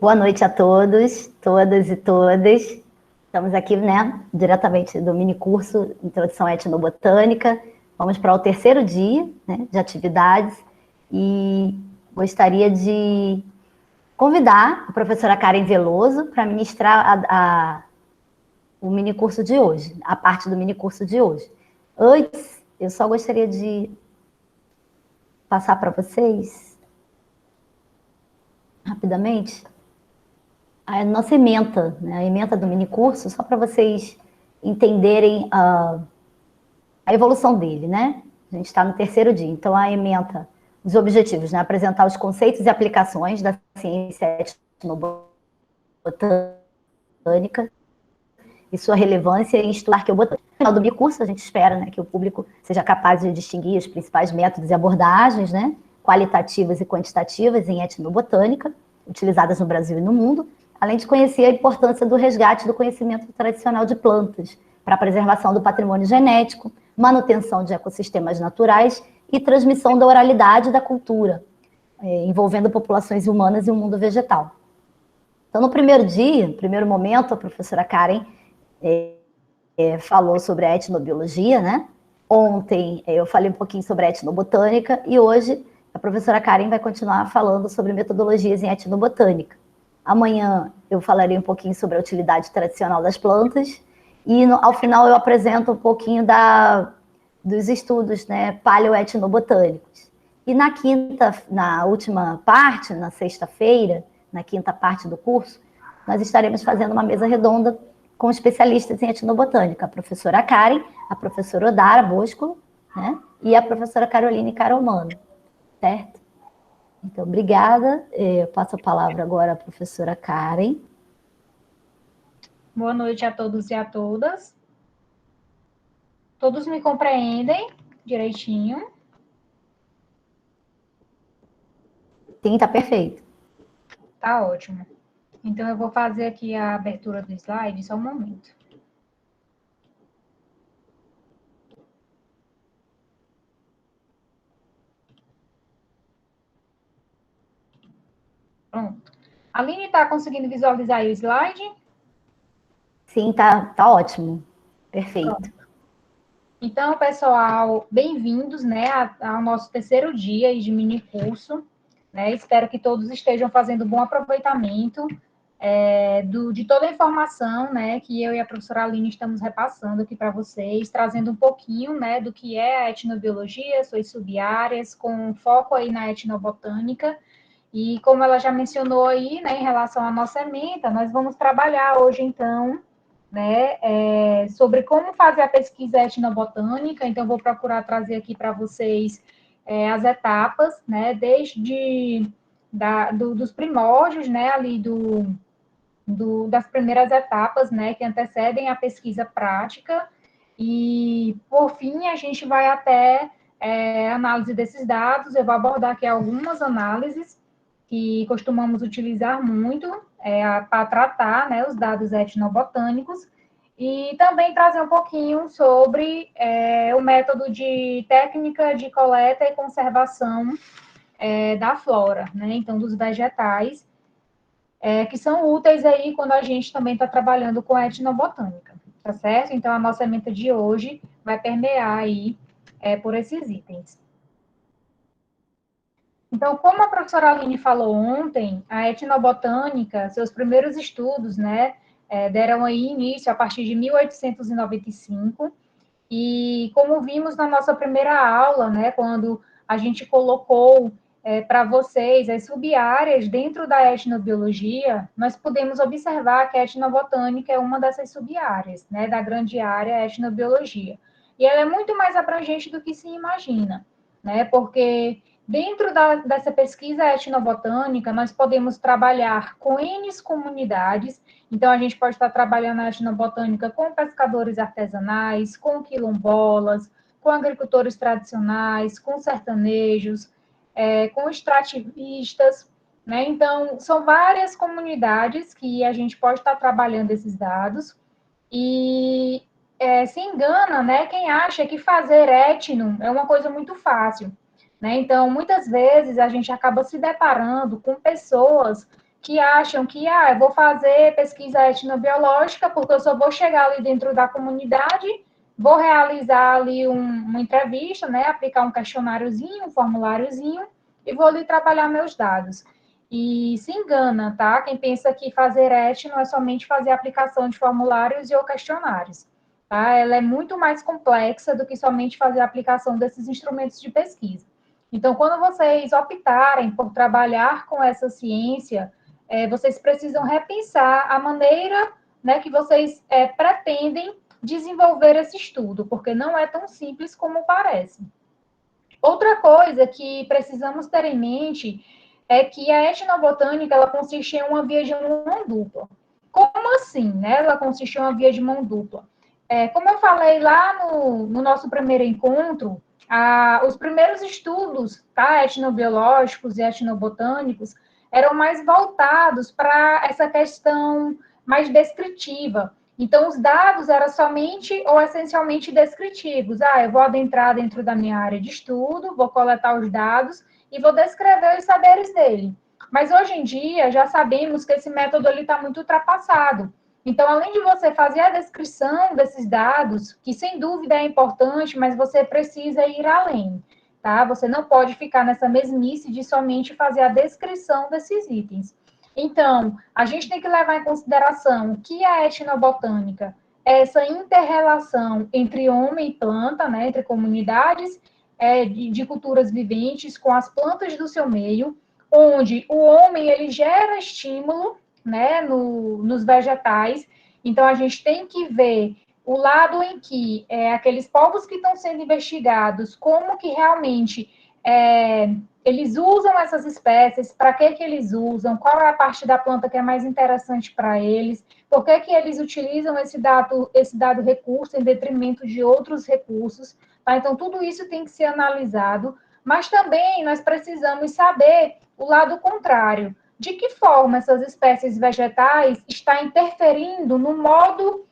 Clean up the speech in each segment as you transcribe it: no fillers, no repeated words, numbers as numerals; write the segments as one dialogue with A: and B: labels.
A: Boa noite a todos, todas e todas. Estamos aqui, né, diretamente do mini curso Introdução à Etnobotânica. Vamos para o terceiro dia, né, de atividades e gostaria de convidar a professora Karen Veloso para ministrar o mini curso de hoje, a parte do mini curso de hoje. Antes, eu só gostaria de passar para vocês, rapidamente, a nossa ementa, né, a ementa do mini curso, só para vocês entenderem a evolução dele, né? A gente está no terceiro dia, então a ementa, os objetivos, né? Apresentar os conceitos e aplicações da ciência etnobotânica e sua relevância em estudar arqueobotânica. No final do mini curso, a gente espera, né, que o público seja capaz de distinguir os principais métodos e abordagens, né, qualitativas e quantitativas em etnobotânica, utilizadas no Brasil e no mundo, além de conhecer a importância do resgate do conhecimento tradicional de plantas para a preservação do patrimônio genético, manutenção de ecossistemas naturais e transmissão da oralidade da cultura, envolvendo populações humanas e o mundo vegetal. Então, no primeiro dia, no primeiro momento, a professora Karen falou sobre a etnobiologia, né? Ontem eu falei um pouquinho sobre a etnobotânica e hoje a professora Karen vai continuar falando sobre metodologias em etnobotânica. Amanhã eu falarei um pouquinho sobre a utilidade tradicional das plantas e ao final eu apresento um pouquinho dos estudos, né, paleoetnobotânicos. E na última parte, na sexta-feira, na quinta parte do curso, nós estaremos fazendo uma mesa redonda com especialistas em etnobotânica, a professora Karen, a professora Odara Bosco, né, e a professora Caroline Caromano, certo? Então, obrigada. Eu passo a palavra agora à professora Karen.
B: Boa noite a todos e a todas. Todos me compreendem direitinho?
A: Sim, está perfeito.
B: Tá ótimo. Então, eu vou fazer aqui a abertura do slide, só um momento. Pronto. A Aline está conseguindo visualizar aí o slide?
A: Sim, tá ótimo. Perfeito.
B: Pronto. Então, pessoal, bem-vindos, né, ao nosso terceiro dia de mini curso. Né? Espero que todos estejam fazendo bom aproveitamento de toda a informação, né, que eu e a professora Aline estamos repassando aqui para vocês, trazendo um pouquinho, né, do que é a etnobiologia, suas sub-áreas, com foco aí na etnobotânica. E como ela já mencionou aí, né, em relação à nossa ementa, nós vamos trabalhar hoje, então, né, sobre como fazer a pesquisa etnobotânica. Então, vou procurar trazer aqui para vocês as etapas, né, desde dos primórdios, né, ali das primeiras etapas, né, que antecedem a pesquisa prática, e, por fim, a gente vai até análise desses dados. Eu vou abordar aqui algumas análises que costumamos utilizar muito para tratar, né, os dados etnobotânicos, e também trazer um pouquinho sobre o método de técnica de coleta e conservação da flora, né, então, dos vegetais, que são úteis aí quando a gente também está trabalhando com etnobotânica, tá certo? Então, a nossa ementa de hoje vai permear aí por esses itens. Então, como a professora Aline falou ontem, a etnobotânica, seus primeiros estudos, né, deram aí início a partir de 1895, e como vimos na nossa primeira aula, né, quando a gente colocou para vocês as sub-áreas dentro da etnobiologia, nós podemos observar que a etnobotânica é uma dessas sub-áreas, né, da grande área etnobiologia. E ela é muito mais abrangente do que se imagina, né, porque dentro dessa pesquisa etnobotânica, nós podemos trabalhar com N comunidades. Então, a gente pode estar trabalhando na etnobotânica com pescadores artesanais, com quilombolas, com agricultores tradicionais, com sertanejos, com extrativistas, né? Então, são várias comunidades que a gente pode estar trabalhando esses dados, e se engana, né, quem acha que fazer etno é uma coisa muito fácil, né? Então, muitas vezes a gente acaba se deparando com pessoas que acham que, eu vou fazer pesquisa etnobiológica porque eu só vou chegar ali dentro da comunidade, vou realizar ali uma entrevista, né, aplicar um questionáriozinho, um formuláriozinho, e vou ali trabalhar meus dados. E se engana, tá? Quem pensa que fazer etno é somente fazer aplicação de formulários e ou questionários, tá? Ela é muito mais complexa do que somente fazer a aplicação desses instrumentos de pesquisa. Então, quando vocês optarem por trabalhar com essa ciência, vocês precisam repensar a maneira, né, que vocês pretendem desenvolver esse estudo, porque não é tão simples como parece. Outra coisa que precisamos ter em mente é que a etnobotânica, ela consiste em uma via de mão dupla. Como assim, né? Ela consiste em uma via de mão dupla. Como eu falei lá no nosso primeiro encontro, os primeiros estudos, tá, etnobiológicos e etnobotânicos eram mais voltados para essa questão mais descritiva. Então, os dados eram somente ou essencialmente descritivos. Eu vou adentrar dentro da minha área de estudo, vou coletar os dados e vou descrever os saberes dele. Mas hoje em dia, já sabemos que esse método está muito ultrapassado. Então, além de você fazer a descrição desses dados, que sem dúvida é importante, mas você precisa ir além, tá? Você não pode ficar nessa mesmice de somente fazer a descrição desses itens. Então, a gente tem que levar em consideração que a etnobotânica é essa inter-relação entre homem e planta, né, entre comunidades de culturas viventes com as plantas do seu meio, onde o homem ele gera estímulo, né, nos vegetais. Então, a gente tem que ver o lado em que aqueles povos que estão sendo investigados, como que realmente eles usam essas espécies, para que eles usam, qual é a parte da planta que é mais interessante para eles, por que eles utilizam esse dado recurso em detrimento de outros recursos. Tá? Então, tudo isso tem que ser analisado, mas também nós precisamos saber o lado contrário. De que forma essas espécies vegetais estão interferindo no modo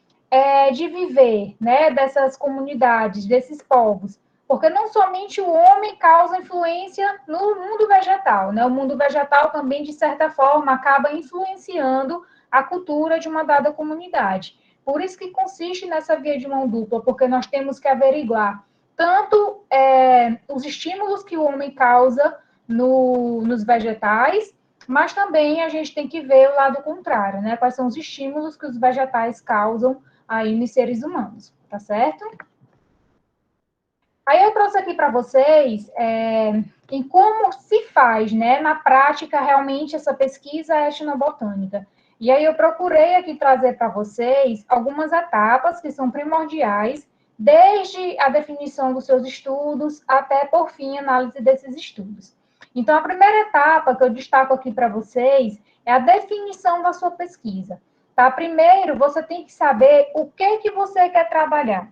B: de viver, né, dessas comunidades, desses povos? Porque não somente o homem causa influência no mundo vegetal, né? O mundo vegetal também, de certa forma, acaba influenciando a cultura de uma dada comunidade. Por isso que consiste nessa via de mão dupla, porque nós temos que averiguar tanto os estímulos que o homem causa nos vegetais, mas também a gente tem que ver o lado contrário, né? Quais são os estímulos que os vegetais causam aí nos seres humanos, tá certo? Aí eu trouxe aqui para vocês em como se faz, né, na prática, realmente, essa pesquisa etnobotânica. E aí eu procurei aqui trazer para vocês algumas etapas que são primordiais, desde a definição dos seus estudos até, por fim, a análise desses estudos. Então, a primeira etapa que eu destaco aqui para vocês é a definição da sua pesquisa. Tá? Primeiro, você tem que saber o que você quer trabalhar.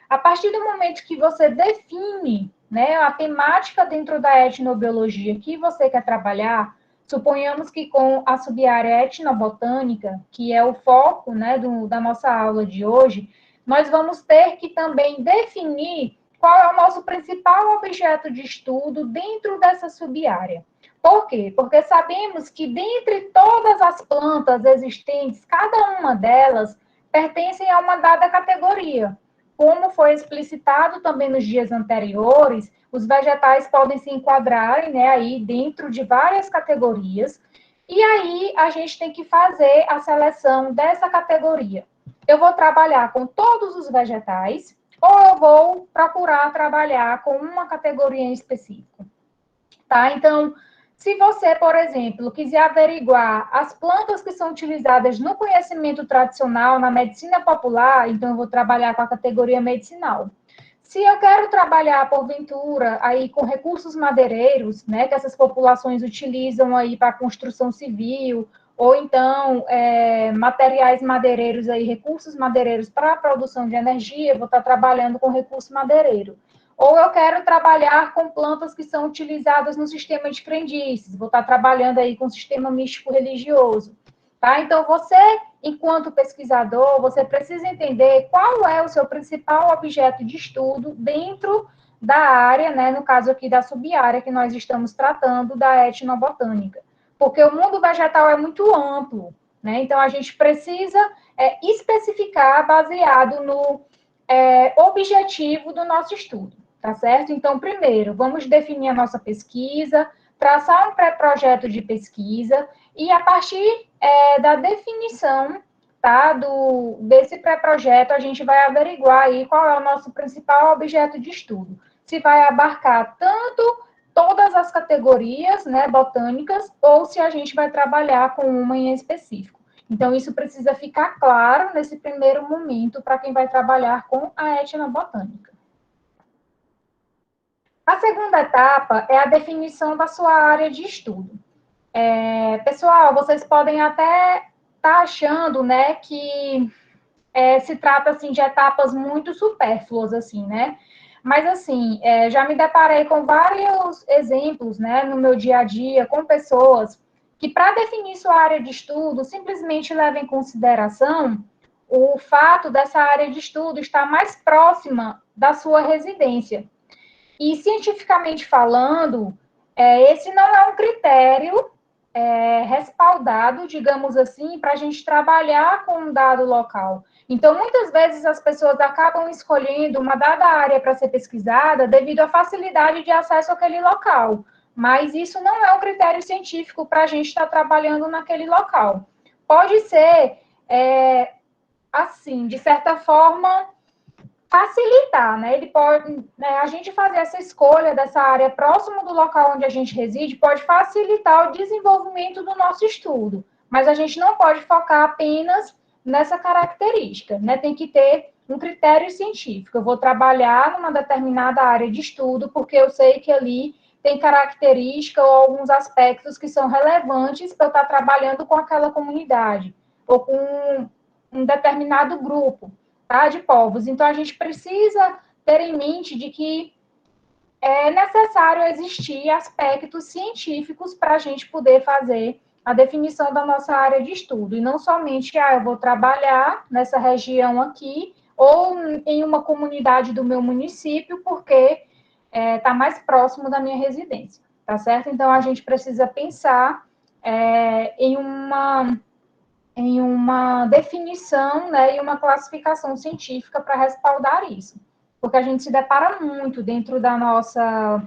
B: A partir do momento que você define, né, a temática dentro da etnobiologia que você quer trabalhar, suponhamos que com a subárea etnobotânica, que é o foco, né, da nossa aula de hoje, nós vamos ter que também definir qual é o nosso principal objeto de estudo dentro dessa subárea. Por quê? Porque sabemos que dentre todas as plantas existentes, cada uma delas pertencem a uma dada categoria. Como foi explicitado também nos dias anteriores, os vegetais podem se enquadrarem, né, aí dentro de várias categorias, e aí a gente tem que fazer a seleção dessa categoria. Eu vou trabalhar com todos os vegetais, ou eu vou procurar trabalhar com uma categoria em específico, tá? Então, se você, por exemplo, quiser averiguar as plantas que são utilizadas no conhecimento tradicional, na medicina popular, então eu vou trabalhar com a categoria medicinal. Se eu quero trabalhar, porventura, aí com recursos madeireiros, né, que essas populações utilizam aí para construção civil, ou então materiais madeireiros aí, recursos madeireiros para a produção de energia, eu vou estar trabalhando com recurso madeireiro. Ou eu quero trabalhar com plantas que são utilizadas no sistema de crendices, vou estar trabalhando aí com o sistema místico-religioso. Tá? Então, você, enquanto pesquisador, você precisa entender qual é o seu principal objeto de estudo dentro da área, né, no caso aqui da subárea que nós estamos tratando, da etnobotânica. porque o mundo vegetal é muito amplo, né? Então, a gente precisa especificar baseado no objetivo do nosso estudo, tá certo? Então, primeiro, vamos definir a nossa pesquisa, traçar um pré-projeto de pesquisa, e a partir da definição, tá, desse pré-projeto, a gente vai averiguar aí qual é o nosso principal objeto de estudo. Se vai abarcar tanto todas as categorias, né, botânicas, ou se a gente vai trabalhar com uma em específico. Então, isso precisa ficar claro nesse primeiro momento para quem vai trabalhar com a etnobotânica. A segunda etapa é a definição da sua área de estudo. Pessoal, vocês podem até estar achando, né, que se trata, assim, de etapas muito supérfluas, assim, né? Mas, assim, já me deparei com vários exemplos, né, no meu dia a dia, com pessoas que, para definir sua área de estudo, simplesmente levam em consideração o fato dessa área de estudo estar mais próxima da sua residência. E, cientificamente falando, esse não é um critério respaldado, digamos assim, para a gente trabalhar com um dado local. Então, muitas vezes as pessoas acabam escolhendo uma dada área para ser pesquisada devido à facilidade de acesso àquele local, mas isso não é um critério científico para a gente estar trabalhando naquele local. Pode ser, assim, de certa forma, facilitar, né? Ele pode, né, a gente fazer essa escolha dessa área próximo do local onde a gente reside pode facilitar o desenvolvimento do nosso estudo, mas a gente não pode focar apenas nessa característica, né? Tem que ter um critério científico. Eu vou trabalhar numa determinada área de estudo porque eu sei que ali tem característica ou alguns aspectos que são relevantes para eu estar trabalhando com aquela comunidade ou com um determinado grupo, tá, de povos. Então, a gente precisa ter em mente de que é necessário existir aspectos científicos para a gente poder fazer a definição da nossa área de estudo, e não somente, eu vou trabalhar nessa região aqui, ou em uma comunidade do meu município, porque está mais próximo da minha residência, tá certo? Então, a gente precisa pensar em uma definição, né, e uma classificação científica para respaldar isso. Porque a gente se depara muito dentro da nossa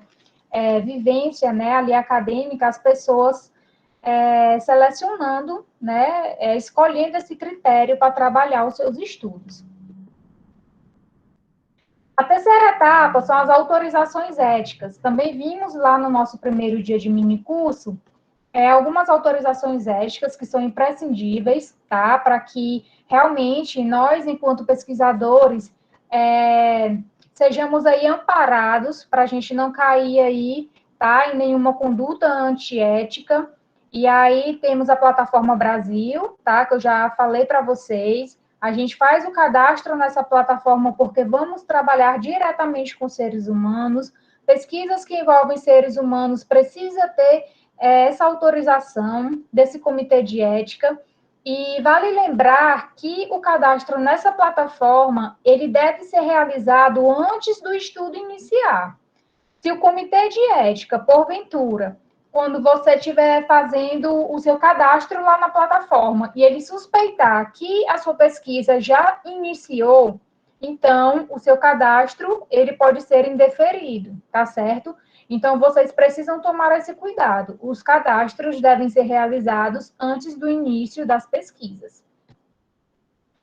B: vivência, né, ali acadêmica, as pessoas selecionando, né, escolhendo esse critério para trabalhar os seus estudos. A terceira etapa são as autorizações éticas. Também vimos lá no nosso primeiro dia de minicurso algumas autorizações éticas que são imprescindíveis, tá? Para que realmente nós, enquanto pesquisadores, sejamos aí amparados para a gente não cair aí, tá? Em nenhuma conduta antiética. E aí temos a plataforma Brasil, tá? Que eu já falei para vocês. A gente faz o cadastro nessa plataforma porque vamos trabalhar diretamente com seres humanos. Pesquisas que envolvem seres humanos precisa ter essa autorização desse comitê de ética, e vale lembrar que o cadastro nessa plataforma, ele deve ser realizado antes do estudo iniciar. Se o comitê de ética, porventura, quando você estiver fazendo o seu cadastro lá na plataforma, e ele suspeitar que a sua pesquisa já iniciou, então, o seu cadastro, ele pode ser indeferido, tá certo? Então, vocês precisam tomar esse cuidado. Os cadastros devem ser realizados antes do início das pesquisas.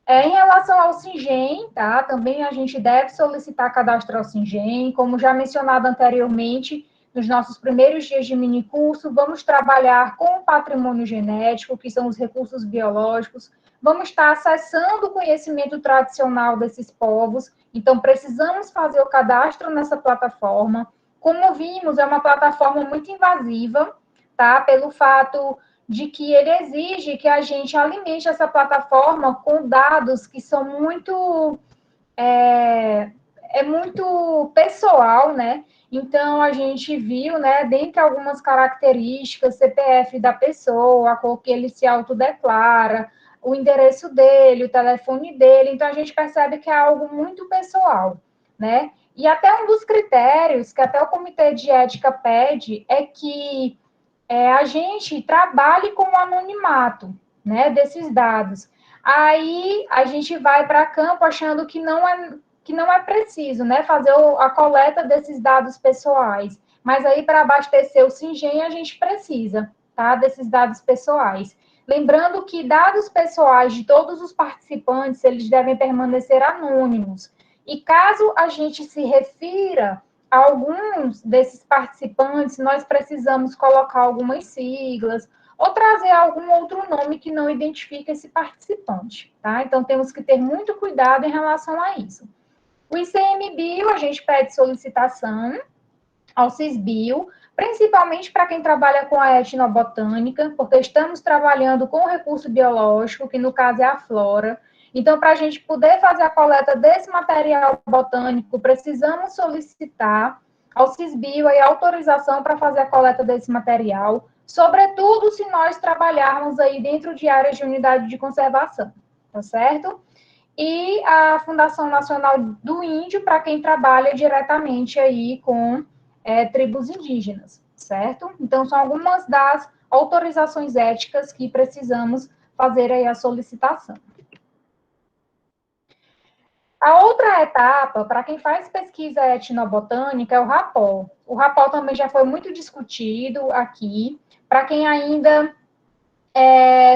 B: Em relação ao Singem, tá? Também a gente deve solicitar cadastro ao Singem. Como já mencionado anteriormente, nos nossos primeiros dias de minicurso, vamos trabalhar com o patrimônio genético, que são os recursos biológicos. Vamos estar acessando o conhecimento tradicional desses povos. Então, precisamos fazer o cadastro nessa plataforma. Como vimos, é uma plataforma muito invasiva, tá? Pelo fato de que ele exige que a gente alimente essa plataforma com dados que são muito muito pessoal, né? Então, a gente viu, né, dentre algumas características, CPF da pessoa, a cor que ele se autodeclara, o endereço dele, o telefone dele. Então, a gente percebe que é algo muito pessoal, né? E até um dos critérios que até o Comitê de Ética pede é que a gente trabalhe com o anonimato, né, desses dados. Aí a gente vai para campo achando que não é preciso, né, fazer a coleta desses dados pessoais. Mas aí para abastecer o Singem a gente precisa, tá, desses dados pessoais. Lembrando que dados pessoais de todos os participantes, eles devem permanecer anônimos. E caso a gente se refira alguns desses participantes, nós precisamos colocar algumas siglas ou trazer algum outro nome que não identifique esse participante, tá? Então, temos que ter muito cuidado em relação a isso. O ICMBio, a gente pede solicitação ao CISBio, principalmente para quem trabalha com a etnobotânica, porque estamos trabalhando com o recurso biológico, que no caso é a flora. Então, para a gente poder fazer a coleta desse material botânico, precisamos solicitar ao CISBio a autorização para fazer a coleta desse material, sobretudo se nós trabalharmos aí dentro de áreas de unidade de conservação, tá certo? E a Fundação Nacional do Índio, para quem trabalha diretamente aí com tribos indígenas, certo? Então, são algumas das autorizações éticas que precisamos fazer aí a solicitação. A outra etapa, para quem faz pesquisa etnobotânica, é o rapó. O rapó também já foi muito discutido aqui. Para quem ainda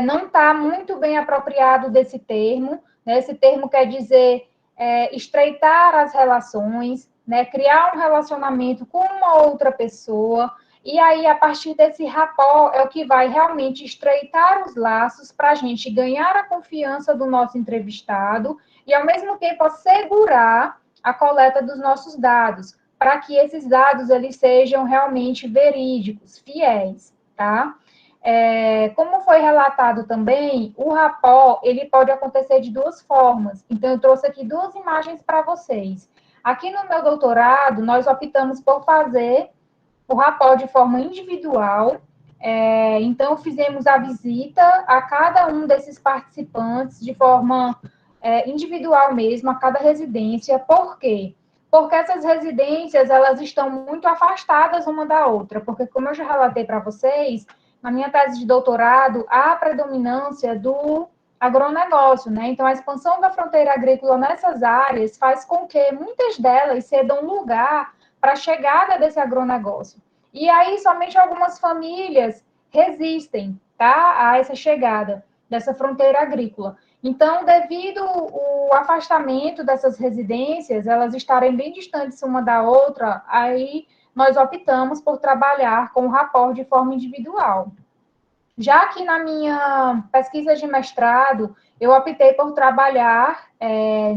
B: não está muito bem apropriado desse termo, né? Esse termo quer dizer estreitar as relações, né? Criar um relacionamento com uma outra pessoa, e aí, a partir desse rapport, é o que vai realmente estreitar os laços para a gente ganhar a confiança do nosso entrevistado e, ao mesmo tempo, assegurar a coleta dos nossos dados, para que esses dados eles sejam realmente verídicos, fiéis, tá? Como foi relatado também, o rapó, ele pode acontecer de duas formas. Então, eu trouxe aqui duas imagens para vocês. Aqui no meu doutorado, nós optamos por fazer o rapó de forma individual. Então, fizemos a visita a cada um desses participantes de forma individual mesmo, a cada residência. Por quê? Porque essas residências, elas estão muito afastadas uma da outra. Porque, como eu já relatei para vocês, na minha tese de doutorado, há a predominância do agronegócio, né? Então, a expansão da fronteira agrícola nessas áreas faz com que muitas delas cedam lugar para a chegada desse agronegócio. E aí, somente algumas famílias resistem, tá, a essa chegada dessa fronteira agrícola. Então, devido ao afastamento dessas residências, elas estarem bem distantes uma da outra, aí nós optamos por trabalhar com o rapport de forma individual. Já que na minha pesquisa de mestrado, eu optei por trabalhar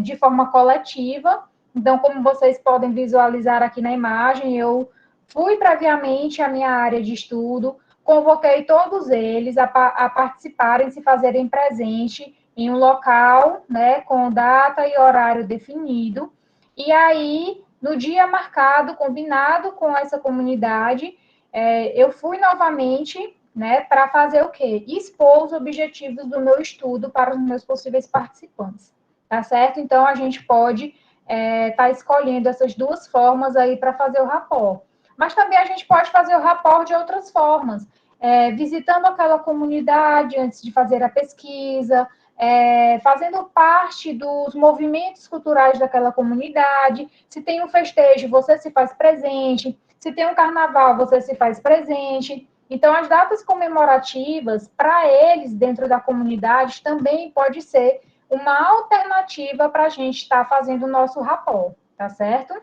B: de forma coletiva. Então, como vocês podem visualizar aqui na imagem, eu fui previamente à minha área de estudo, convoquei todos eles a participarem, se fazerem presente em um local, né, com data e horário definido. E aí, no dia marcado, combinado com essa comunidade, eu fui novamente, né, para fazer o quê? Expor os objetivos do meu estudo para os meus possíveis participantes, tá certo? Então, a gente pode estar escolhendo essas duas formas aí para fazer o rapport. Mas também a gente pode fazer o rapport de outras formas, visitando aquela comunidade antes de fazer a pesquisa, fazendo parte dos movimentos culturais daquela comunidade. Se tem um festejo, você se faz presente. Se tem um carnaval, você se faz presente. Então, as datas comemorativas, para eles, dentro da comunidade, também pode ser uma alternativa para a gente estar fazendo o nosso rapport, tá certo?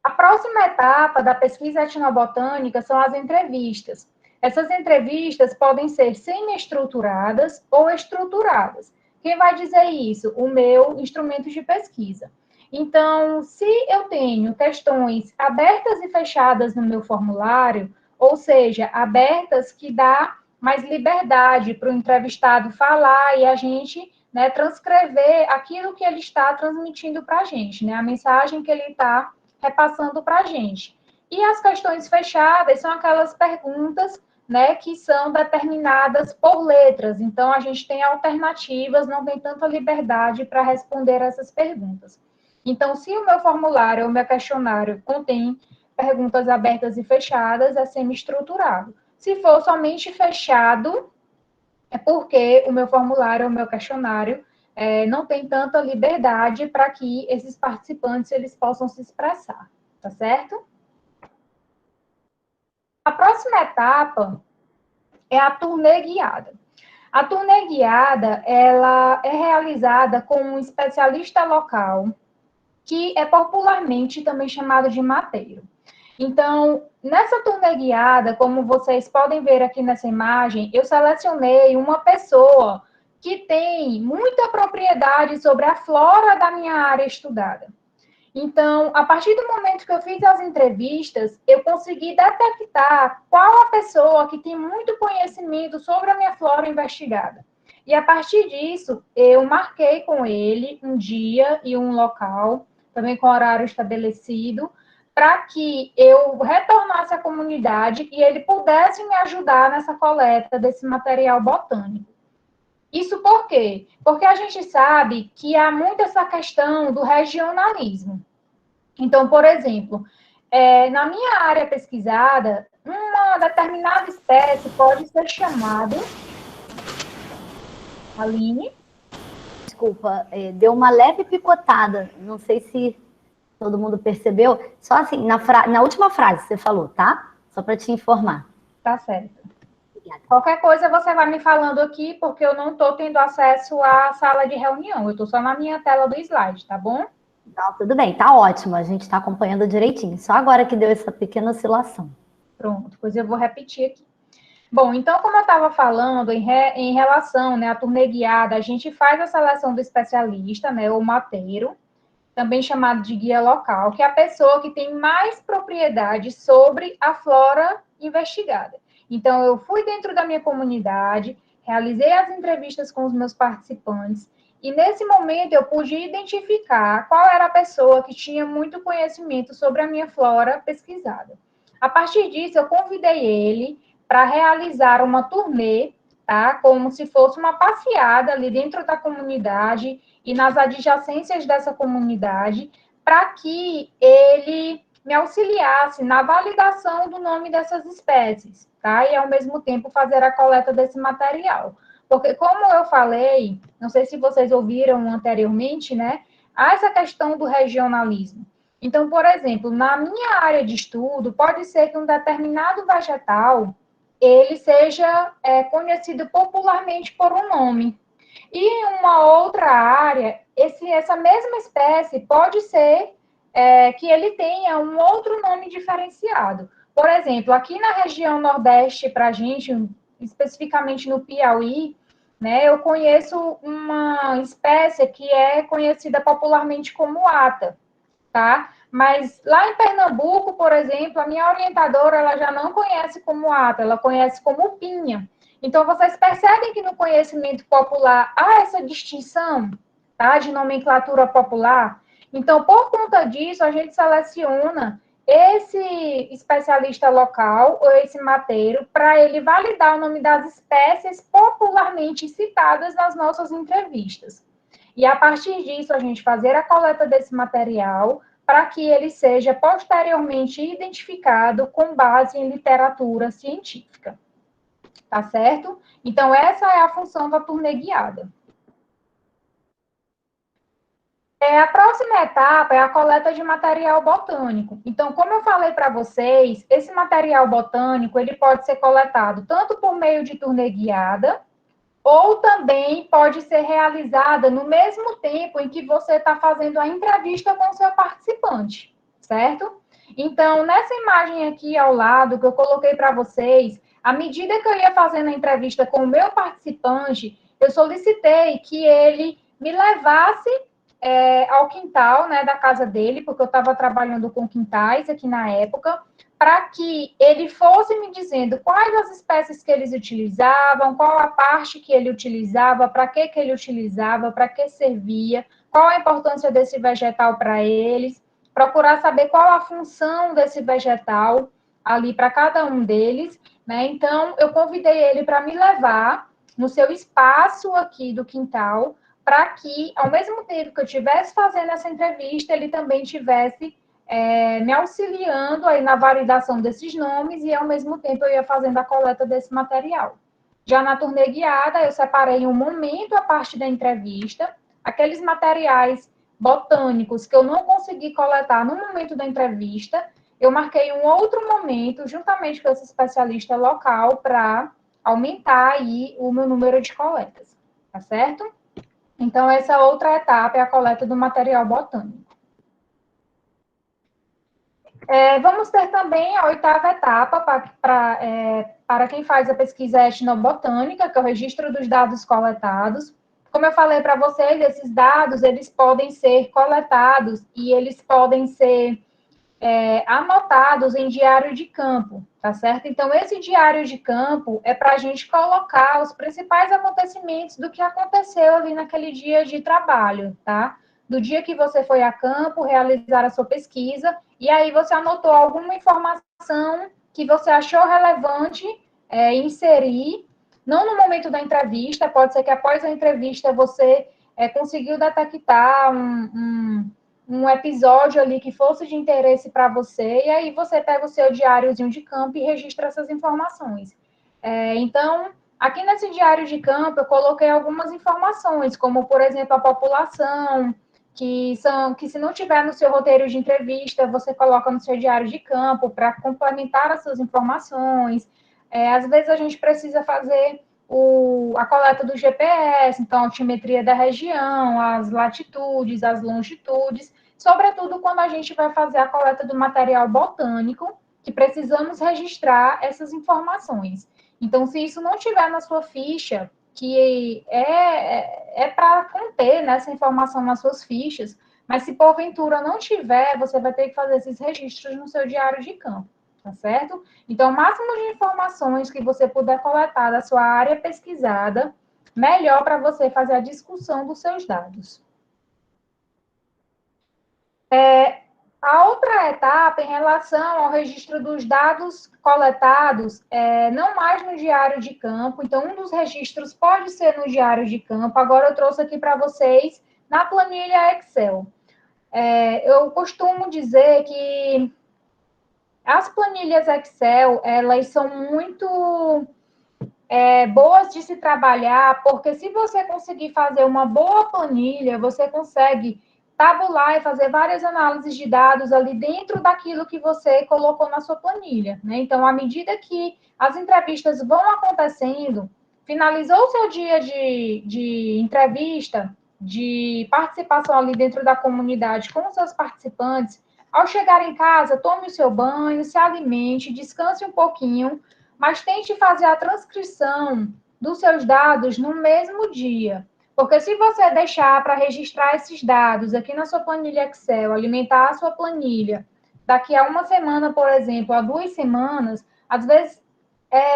B: A próxima etapa da pesquisa etnobotânica são as entrevistas. Essas entrevistas podem ser semi-estruturadas ou estruturadas. Quem vai dizer isso? O meu instrumento de pesquisa. Então, se eu tenho questões abertas e fechadas no meu formulário, ou seja, abertas que dá mais liberdade para o entrevistado falar e a gente, né, transcrever aquilo que ele está transmitindo para a gente, né, a mensagem que ele está repassando para a gente. E as questões fechadas são aquelas perguntas, né, que são determinadas por letras. Então, a gente tem alternativas, não tem tanta liberdade para responder essas perguntas. Então, se o meu formulário, o meu questionário contém perguntas abertas e fechadas, é semi-estruturado. Se for somente fechado, é porque o meu formulário, o meu questionário, não tem tanta liberdade para que esses participantes eles possam se expressar, tá certo? A próxima etapa é a turnê guiada. A turnê guiada, ela é realizada com um especialista local, que é popularmente também chamado de mateiro. Então, nessa turnê guiada, como vocês podem ver aqui nessa imagem, eu selecionei uma pessoa que tem muita propriedade sobre a flora da minha área estudada. Então, a partir do momento que eu fiz as entrevistas, eu consegui detectar qual a pessoa que tem muito conhecimento sobre a minha flora investigada. E a partir disso, eu marquei com ele um dia e um local, também com horário estabelecido, para que eu retornasse à comunidade e ele pudesse me ajudar nessa coleta desse material botânico. Isso por quê? Porque a gente sabe que há muito essa questão do regionalismo. Então, por exemplo, na minha área pesquisada, uma determinada espécie pode ser chamada... Aline?
A: Desculpa, deu uma leve picotada. Não sei se todo mundo percebeu. Só assim, na última frase que você falou, tá? Só para te informar.
B: Tá certo. Qualquer coisa você vai me falando aqui, porque eu não estou tendo acesso à sala de reunião. Eu estou só na minha tela do slide, tá bom?
A: Não, tudo bem, tá ótimo. A gente está acompanhando direitinho. Só agora que deu essa pequena oscilação.
B: Pronto, pois eu vou repetir aqui. Bom, então, como eu estava falando, em relação, né, à turnê guiada, a gente faz a seleção do especialista, né, o mateiro, também chamado de guia local, que é a pessoa que tem mais propriedade sobre a flora investigada. Então, eu fui dentro da minha comunidade, realizei as entrevistas com os meus participantes, e nesse momento eu pude identificar qual era a pessoa que tinha muito conhecimento sobre a minha flora pesquisada. A partir disso, eu convidei ele para realizar uma turnê, tá? Como se fosse uma passeada ali dentro da comunidade e nas adjacências dessa comunidade, para que ele me auxiliasse na validação do nome dessas espécies, tá? E, ao mesmo tempo, fazer a coleta desse material. Porque, como eu falei, não sei se vocês ouviram anteriormente, né? Há essa questão do regionalismo. Então, por exemplo, na minha área de estudo, pode ser que um determinado vegetal ele seja conhecido popularmente por um nome. E em uma outra área, essa mesma espécie pode ser que ele tenha um outro nome diferenciado. Por exemplo, aqui na região Nordeste, para a gente, especificamente no Piauí, né, eu conheço uma espécie que é conhecida popularmente como ata, tá? Mas lá em Pernambuco, por exemplo, a minha orientadora, ela já não conhece como ata, ela conhece como pinha. Então, vocês percebem que no conhecimento popular há essa distinção, tá? De nomenclatura popular. Então, por conta disso, a gente seleciona esse especialista local, ou esse mateiro, para ele validar o nome das espécies popularmente citadas nas nossas entrevistas. E, a partir disso, a gente fazer a coleta desse material, para que ele seja posteriormente identificado com base em literatura científica. Tá certo? Então, essa é a função da turnê guiada. A próxima etapa é a coleta de material botânico. Então, como eu falei para vocês, esse material botânico ele pode ser coletado tanto por meio de turnê guiada, ou também pode ser realizada no mesmo tempo em que você está fazendo a entrevista com o seu participante, certo? Então, nessa imagem aqui ao lado, que eu coloquei para vocês, à medida que eu ia fazendo a entrevista com o meu participante, eu solicitei que ele me levasse ao quintal, né, da casa dele, porque eu estava trabalhando com quintais aqui na época, para que ele fosse me dizendo quais as espécies que eles utilizavam, qual a parte que ele utilizava, para que ele utilizava, para que servia, qual a importância desse vegetal para eles, procurar saber qual a função desse vegetal ali para cada um deles, né? Então, eu convidei ele para me levar no seu espaço aqui do quintal, para que, ao mesmo tempo que eu estivesse fazendo essa entrevista, ele também tivesse me auxiliando aí na validação desses nomes e, ao mesmo tempo, eu ia fazendo a coleta desse material. Já na turnê guiada, eu separei um momento a parte da entrevista, aqueles materiais botânicos que eu não consegui coletar no momento da entrevista, eu marquei um outro momento, juntamente com esse especialista local, para aumentar aí o meu número de coletas, tá certo? Então, essa outra etapa é a coleta do material botânico. Vamos ter também a oitava etapa para quem faz a pesquisa etnobotânica, que é o registro dos dados coletados. Como eu falei para vocês, esses dados, eles podem ser coletados e eles podem ser anotados em diário de campo, tá certo? Então, esse diário de campo é para a gente colocar os principais acontecimentos do que aconteceu ali naquele dia de trabalho, tá? Do dia que você foi a campo, realizar a sua pesquisa, e aí você anotou alguma informação que você achou relevante inserir, não no momento da entrevista, pode ser que após a entrevista você conseguiu detectar um episódio ali que fosse de interesse para você, e aí você pega o seu diáriozinho de campo e registra essas informações. Então, aqui nesse diário de campo, eu coloquei algumas informações, como, por exemplo, a população, que se não tiver no seu roteiro de entrevista, você coloca no seu diário de campo para complementar as suas informações. Às vezes a gente precisa fazer a coleta do GPS, então a altimetria da região, as latitudes, as longitudes, sobretudo quando a gente vai fazer a coleta do material botânico, que precisamos registrar essas informações. Então, se isso não tiver na sua ficha, que é para conter, né, essa informação nas suas fichas, mas se porventura não tiver, você vai ter que fazer esses registros no seu diário de campo, tá certo? Então, o máximo de informações que você puder coletar da sua área pesquisada, melhor para você fazer a discussão dos seus dados. A outra etapa, em relação ao registro dos dados coletados, não mais no diário de campo, então um dos registros pode ser no diário de campo, agora eu trouxe aqui para vocês na planilha Excel. Eu costumo dizer que as planilhas Excel, elas são muito boas de se trabalhar, porque se você conseguir fazer uma boa planilha, você consegue tabular e fazer várias análises de dados ali dentro daquilo que você colocou na sua planilha, né? Então, à medida que as entrevistas vão acontecendo, finalizou o seu dia de entrevista, de participação ali dentro da comunidade com os seus participantes, ao chegar em casa, tome o seu banho, se alimente, descanse um pouquinho, mas tente fazer a transcrição dos seus dados no mesmo dia. Porque se você deixar para registrar esses dados aqui na sua planilha Excel, alimentar a sua planilha, daqui a uma semana, por exemplo, a 2 semanas, às vezes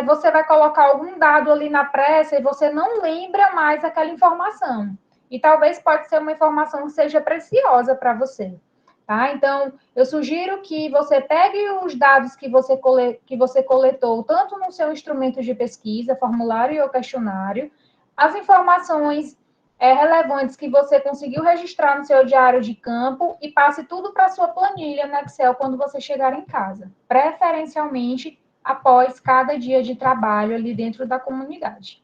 B: você vai colocar algum dado ali na pressa e você não lembra mais aquela informação. E talvez pode ser uma informação que seja preciosa para você. Tá? Então, eu sugiro que você pegue os dados que você coletou, tanto no seu instrumento de pesquisa, formulário ou questionário, as informações relevantes que você conseguiu registrar no seu diário de campo e passe tudo para a sua planilha no Excel quando você chegar em casa, preferencialmente após cada dia de trabalho ali dentro da comunidade.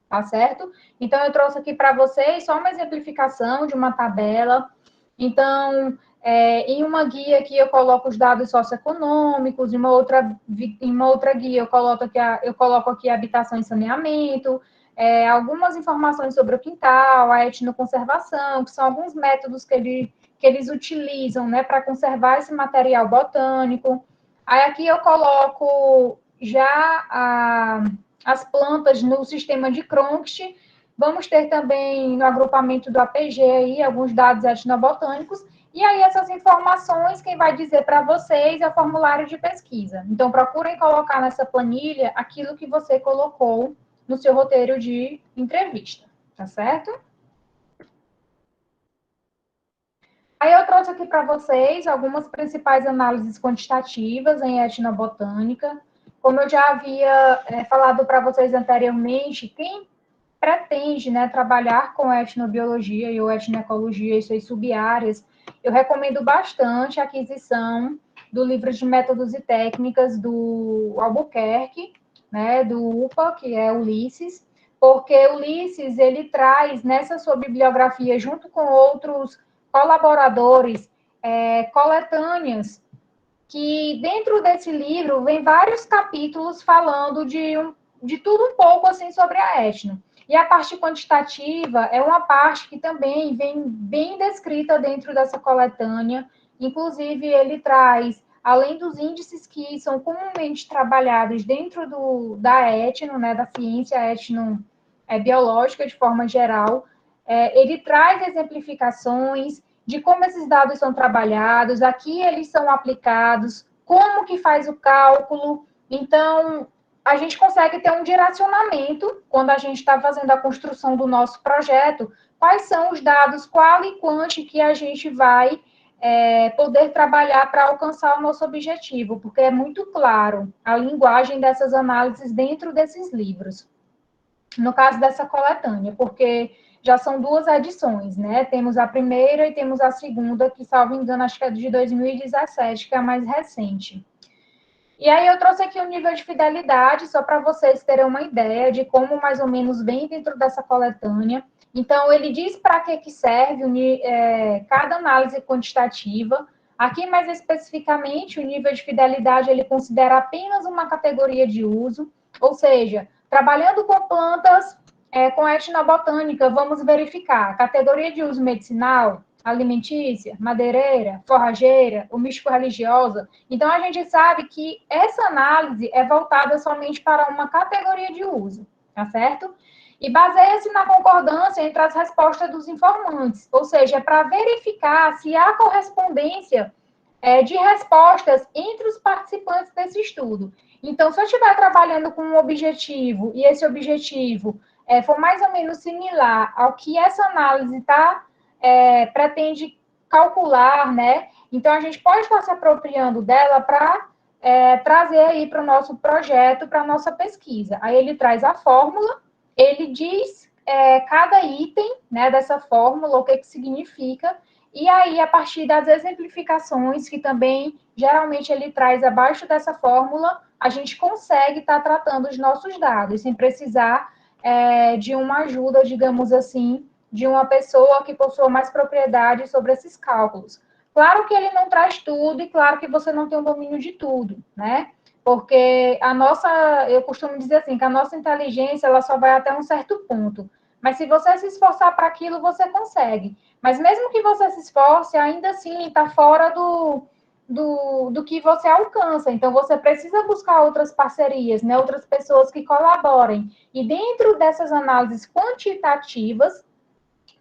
B: Tá certo? Então, eu trouxe aqui para vocês só uma exemplificação de uma tabela. Então, em uma guia aqui eu coloco os dados socioeconômicos, em uma outra guia eu coloco aqui habitação e saneamento, algumas informações sobre o quintal, a etnoconservação, que são alguns métodos que eles utilizam, né, para conservar esse material botânico. Aí aqui eu coloco já as plantas no sistema de Cronquist. Vamos ter também no agrupamento do APG aí alguns dados etnobotânicos. E aí, essas informações, quem vai dizer para vocês é o formulário de pesquisa. Então, procurem colocar nessa planilha aquilo que você colocou no seu roteiro de entrevista, tá certo? Aí eu trouxe aqui para vocês algumas principais análises quantitativas em etnobotânica. Como eu já havia falado para vocês anteriormente, quem pretende, né, trabalhar com etnobiologia e ou etnoecologia e suas sub-áreas, eu recomendo bastante a aquisição do livro de métodos e técnicas do Albuquerque, né, do UPA, que é Ulisses, porque Ulisses, ele traz nessa sua bibliografia, junto com outros colaboradores, coletâneas, que dentro desse livro vem vários capítulos falando de tudo um pouco assim sobre a etno. E a parte quantitativa é uma parte que também vem bem descrita dentro dessa coletânea. Inclusive, ele traz, além dos índices que são comumente trabalhados dentro da etno, né, da ciência etno biológica de forma geral, ele traz exemplificações de como esses dados são trabalhados, aqui eles são aplicados, como que faz o cálculo. Então, a gente consegue ter um direcionamento quando a gente está fazendo a construção do nosso projeto, quais são os dados qual e quanti que a gente vai poder trabalhar para alcançar o nosso objetivo, porque é muito claro a linguagem dessas análises dentro desses livros. No caso dessa coletânea, porque já são 2 edições, né? Temos a primeira e temos a segunda, que, salvo engano, acho que é de 2017, que é a mais recente. E aí eu trouxe aqui o nível de fidelidade, só para vocês terem uma ideia de como mais ou menos vem dentro dessa coletânea. Então, ele diz para que serve cada análise quantitativa. Aqui, mais especificamente, o nível de fidelidade, ele considera apenas uma categoria de uso, ou seja, trabalhando com plantas, com etnobotânica, vamos verificar categoria de uso medicinal, alimentícia, madeireira, forrageira, ou místico-religiosa. Então, a gente sabe que essa análise é voltada somente para uma categoria de uso, tá certo? E baseia-se na concordância entre as respostas dos informantes, ou seja, para verificar se há correspondência de respostas entre os participantes desse estudo. Então, se eu estiver trabalhando com um objetivo, e esse objetivo for mais ou menos similar ao que essa análise pretende calcular, né? Então, a gente pode estar se apropriando dela para trazer aí para o nosso projeto, para a nossa pesquisa. Aí ele traz a fórmula, ele diz cada item, né, dessa fórmula, o que significa, e aí, a partir das exemplificações, que também, geralmente, ele traz abaixo dessa fórmula, a gente consegue estar tratando os nossos dados, sem precisar de uma ajuda, digamos assim, de uma pessoa que possua mais propriedade sobre esses cálculos. Claro que ele não traz tudo, e claro que você não tem um domínio de tudo, né? Porque eu costumo dizer assim, que a nossa inteligência, ela só vai até um certo ponto. Mas se você se esforçar para aquilo, você consegue. Mas mesmo que você se esforce, ainda assim está fora do que você alcança. Então, você precisa buscar outras parcerias, né? Outras pessoas que colaborem. E dentro dessas análises quantitativas,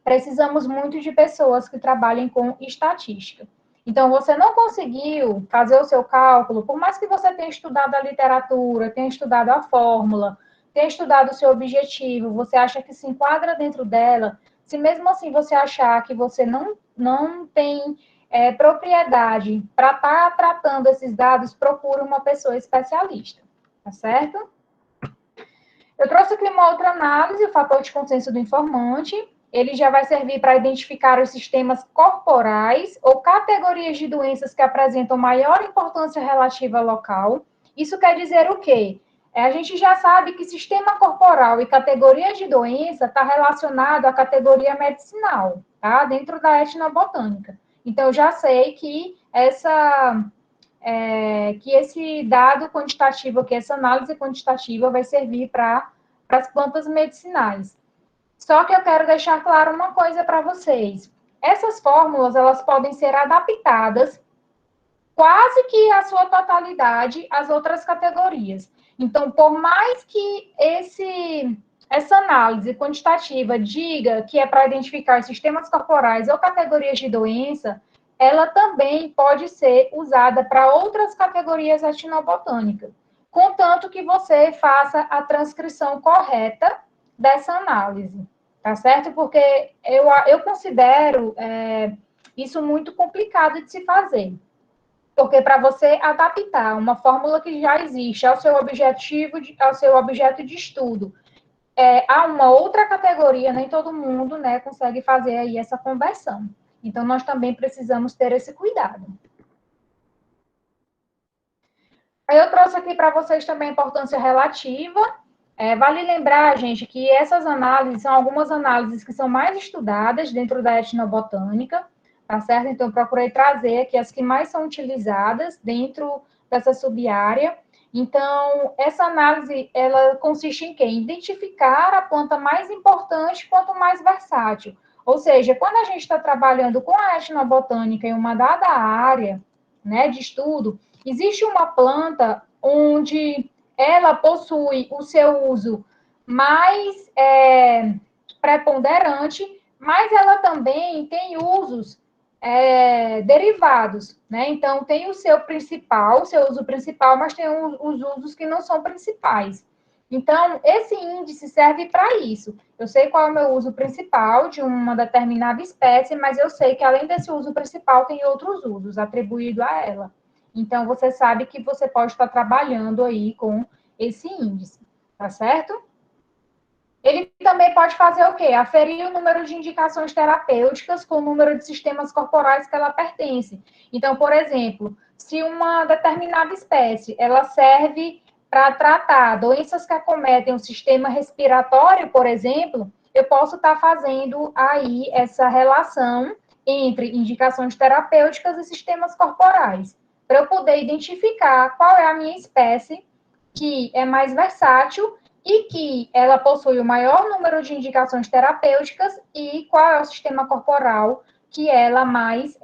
B: precisamos muito de pessoas que trabalhem com estatística. Então, você não conseguiu fazer o seu cálculo, por mais que você tenha estudado a literatura, tenha estudado a fórmula, tenha estudado o seu objetivo, você acha que se enquadra dentro dela, se mesmo assim você achar que você não tem propriedade para estar tratando esses dados, procure uma pessoa especialista, tá certo? Eu trouxe aqui uma outra análise, o fator de consenso do informante. Ele já vai servir para identificar os sistemas corporais ou categorias de doenças que apresentam maior importância relativa local. Isso quer dizer o quê? A gente já sabe que sistema corporal e categorias de doença está relacionado à categoria medicinal, tá? Dentro da etnobotânica. Então, eu já sei que esse dado quantitativo, que essa análise quantitativa vai servir para as plantas medicinais. Só que eu quero deixar claro uma coisa para vocês. Essas fórmulas, elas podem ser adaptadas quase que a sua totalidade às outras categorias. Então, por mais que essa análise quantitativa diga que é para identificar sistemas corporais ou categorias de doença, ela também pode ser usada para outras categorias etnobotânicas, contanto que você faça a transcrição correta dessa análise, tá certo? Porque eu considero isso muito complicado de se fazer. Porque para você adaptar uma fórmula que já existe ao seu objeto de estudo, a uma outra categoria, nem todo mundo, né, consegue fazer aí essa conversão. Então, nós também precisamos ter esse cuidado. Aí eu trouxe aqui para vocês também a importância relativa. Vale lembrar, gente, que essas análises são algumas análises que são mais estudadas dentro da etnobotânica, tá certo? Então, eu procurei trazer aqui as que mais são utilizadas dentro dessa sub-área. Então, essa análise, ela consiste em quê? Em identificar a planta mais importante quanto mais versátil. Ou seja, quando a gente está trabalhando com a etnobotânica em uma dada área, né, de estudo, existe uma planta onde ela possui o seu uso mais preponderante, mas ela também tem usos derivados, né? Então, tem o seu uso principal, mas tem os usos que não são principais. Então, esse índice serve para isso. Eu sei qual é o meu uso principal de uma determinada espécie, mas eu sei que, além desse uso principal, tem outros usos atribuídos a ela. Então, você sabe que você pode estar trabalhando aí com esse índice, tá certo? Ele também pode fazer o quê? Aferir o número de indicações terapêuticas com o número de sistemas corporais que ela pertence. Então, por exemplo, se uma determinada espécie, ela serve para tratar doenças que acometem o sistema respiratório, por exemplo, eu posso estar fazendo aí essa relação entre indicações terapêuticas e sistemas corporais, para eu poder identificar qual é a minha espécie que é mais versátil e que ela possui o maior número de indicações terapêuticas e qual é o sistema corporal que ela mais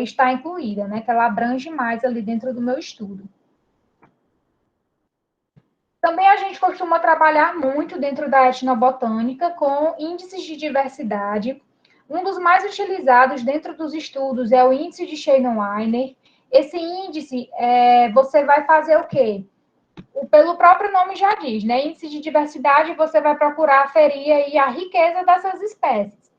B: está incluída, né? Que ela abrange mais ali dentro do meu estudo. Também a gente costuma trabalhar muito dentro da etnobotânica com índices de diversidade. Um dos mais utilizados dentro dos estudos é o índice de Sheldon-Weiner. Esse índice, você vai fazer o quê? Pelo próprio nome já diz, né? Índice de diversidade, você vai procurar aferir aí a riqueza dessas espécies.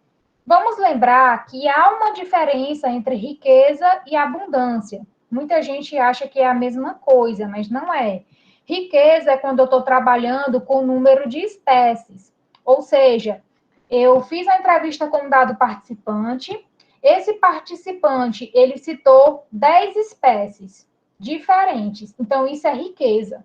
B: Vamos lembrar que há uma diferença entre riqueza e abundância. Muita gente acha que é a mesma coisa, mas não é. Riqueza é quando eu estou trabalhando com o número de espécies. Ou seja, eu fiz a entrevista com um dado participante, esse participante, ele citou 10 espécies diferentes. Então, isso é riqueza.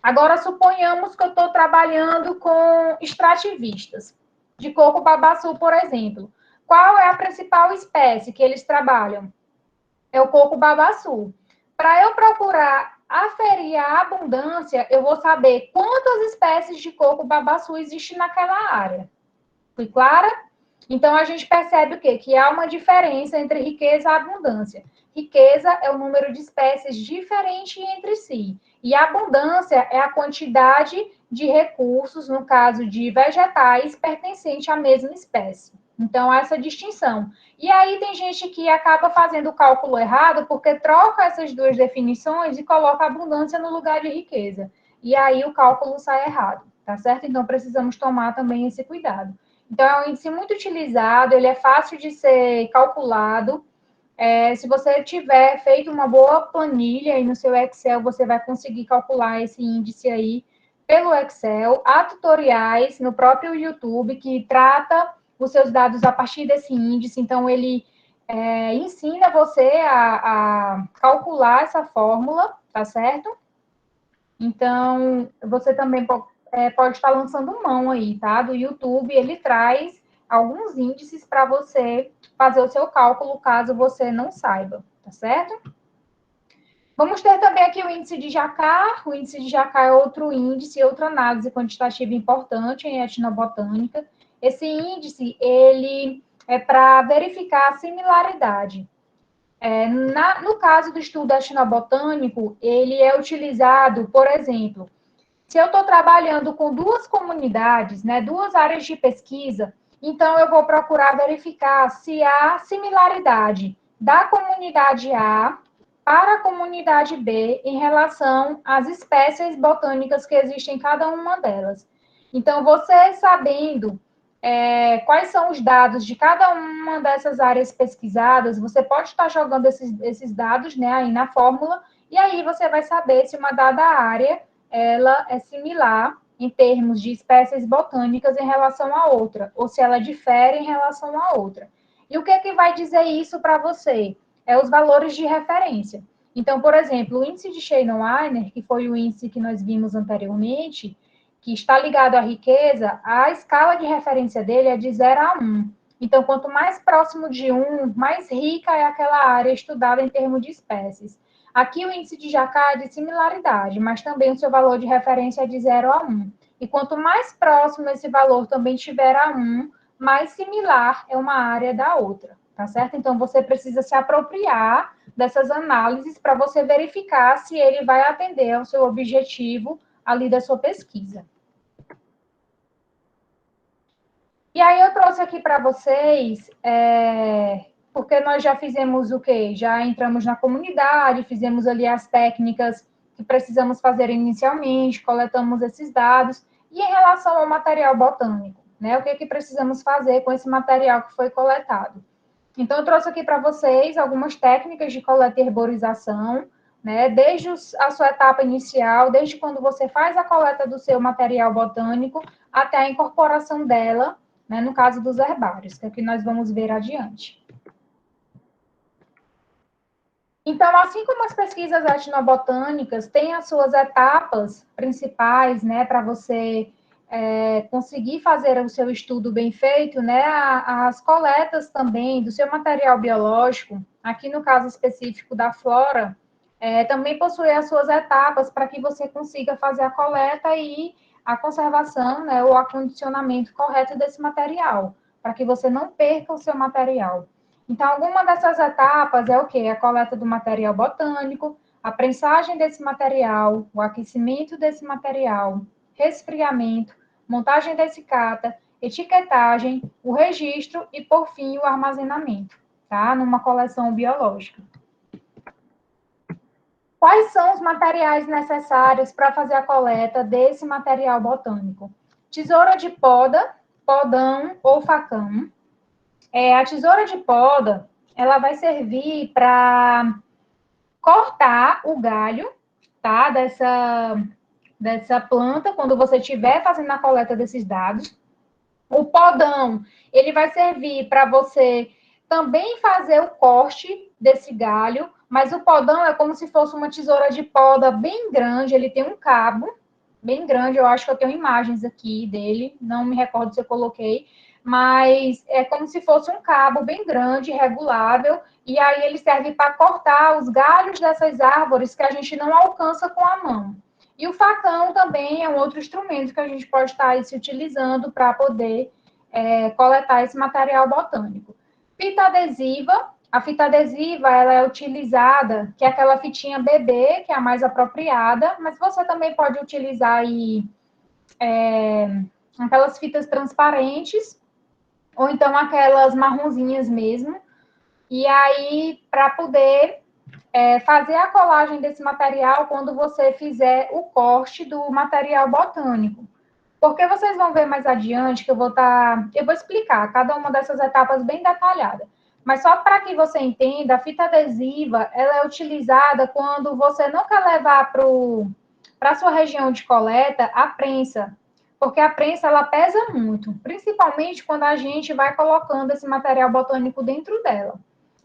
B: Agora, suponhamos que eu estou trabalhando com extrativistas, de coco-babaçu, por exemplo. Qual é a principal espécie que eles trabalham? É o coco-babaçu. Para eu procurar aferir a abundância, eu vou saber quantas espécies de coco-babaçu existem naquela área. Fui clara? Então, a gente percebe o quê? Que há uma diferença entre riqueza e abundância. Riqueza é o número de espécies diferente entre si. E abundância é a quantidade de recursos, no caso de vegetais, pertencente à mesma espécie. Então, essa distinção. E aí tem gente que acaba fazendo o cálculo errado porque troca essas duas definições e coloca abundância no lugar de riqueza. E aí o cálculo sai errado, tá certo? Então, precisamos tomar também esse cuidado. Então, é um índice muito utilizado, ele é fácil de ser calculado. Se você tiver feito uma boa planilha aí no seu Excel, você vai conseguir calcular esse índice aí pelo Excel. Há tutoriais no próprio YouTube que trata os seus dados a partir desse índice. Então, ele ensina você a calcular essa fórmula, tá certo? Então, você também pode estar lançando mão aí, tá? Do YouTube, ele traz alguns índices para você fazer o seu cálculo, caso você não saiba, tá certo? Vamos ter também aqui o índice de Jacquard. O índice de Jacquard é outro índice, outra análise quantitativa importante em etnobotânica. Esse índice, ele é para verificar a similaridade. No caso do estudo etnobotânico, ele é utilizado, por exemplo, se eu estou trabalhando com duas comunidades, né, duas áreas de pesquisa, então eu vou procurar verificar se há similaridade da comunidade A para a comunidade B em relação às espécies botânicas que existem em cada uma delas. Então, você sabendo quais são os dados de cada uma dessas áreas pesquisadas, você pode estar jogando esses dados, né, aí na fórmula, e aí você vai saber se uma dada área ela é similar em termos de espécies botânicas em relação à outra, ou se ela difere em relação à outra. E o que é que vai dizer isso para você? É os valores de referência. Então, por exemplo, o índice de Sheiner-Weiner, que foi o índice que nós vimos anteriormente, que está ligado à riqueza, a escala de referência dele é de 0 a 1. Então, quanto mais próximo de 1, mais rica é aquela área estudada em termos de espécies. Aqui o índice de Jacquard é de similaridade, mas também o seu valor de referência é de 0 a 1. E quanto mais próximo esse valor também tiver a 1, mais similar é uma área da outra, tá certo? Então, você precisa se apropriar dessas análises para você verificar se ele vai atender ao seu objetivo ali da sua pesquisa. E aí eu trouxe aqui para vocês, porque nós já fizemos o quê? Já entramos na comunidade, fizemos ali as técnicas que precisamos fazer inicialmente, coletamos esses dados, e em relação ao material botânico, né? O que, que precisamos fazer com esse material que foi coletado? Então, eu trouxe aqui para vocês algumas técnicas de coleta e herborização, né? Desde a sua etapa inicial, desde quando você faz a coleta do seu material botânico, até a incorporação dela, né, no caso dos herbários, que é o que nós vamos ver adiante. Então, assim como as pesquisas etnobotânicas têm as suas etapas principais, né, para você conseguir fazer o seu estudo bem feito, né, as coletas também do seu material biológico, aqui no caso específico da flora, também possui as suas etapas para que você consiga fazer a coleta e a conservação, né, o acondicionamento correto desse material, para que você não perca o seu material. Então, alguma dessas etapas é o quê? A coleta do material botânico, a prensagem desse material, o aquecimento desse material, resfriamento, montagem desse cata, etiquetagem, o registro e, por fim, o armazenamento, tá? Numa coleção biológica. Quais são os materiais necessários para fazer a coleta desse material botânico? Tesoura de poda, podão ou facão. A tesoura de poda, ela vai servir para cortar o galho, tá? Dessa planta, quando você estiver fazendo a coleta desses dados. O podão, ele vai servir para você também fazer o corte desse galho, mas o podão é como se fosse uma tesoura de poda bem grande, ele tem um cabo bem grande, eu acho que eu tenho imagens aqui dele, não me recordo se eu coloquei, mas é como se fosse um cabo bem grande, regulável, e aí ele serve para cortar os galhos dessas árvores que a gente não alcança com a mão. E o facão também é um outro instrumento que a gente pode estar aí se utilizando para poder coletar esse material botânico. Fita adesiva. A fita adesiva, ela é utilizada, que é aquela fitinha bebê, que é a mais apropriada, mas você também pode utilizar aí aquelas fitas transparentes, ou então aquelas marronzinhas mesmo. E aí, para poder fazer a colagem desse material quando você fizer o corte do material botânico. Porque vocês vão ver mais adiante que eu vou explicar cada uma dessas etapas bem detalhada. Mas só para que você entenda, a fita adesiva, ela é utilizada quando você não quer levar para a sua região de coleta a prensa, porque a prensa, ela pesa muito, principalmente quando a gente vai colocando esse material botânico dentro dela.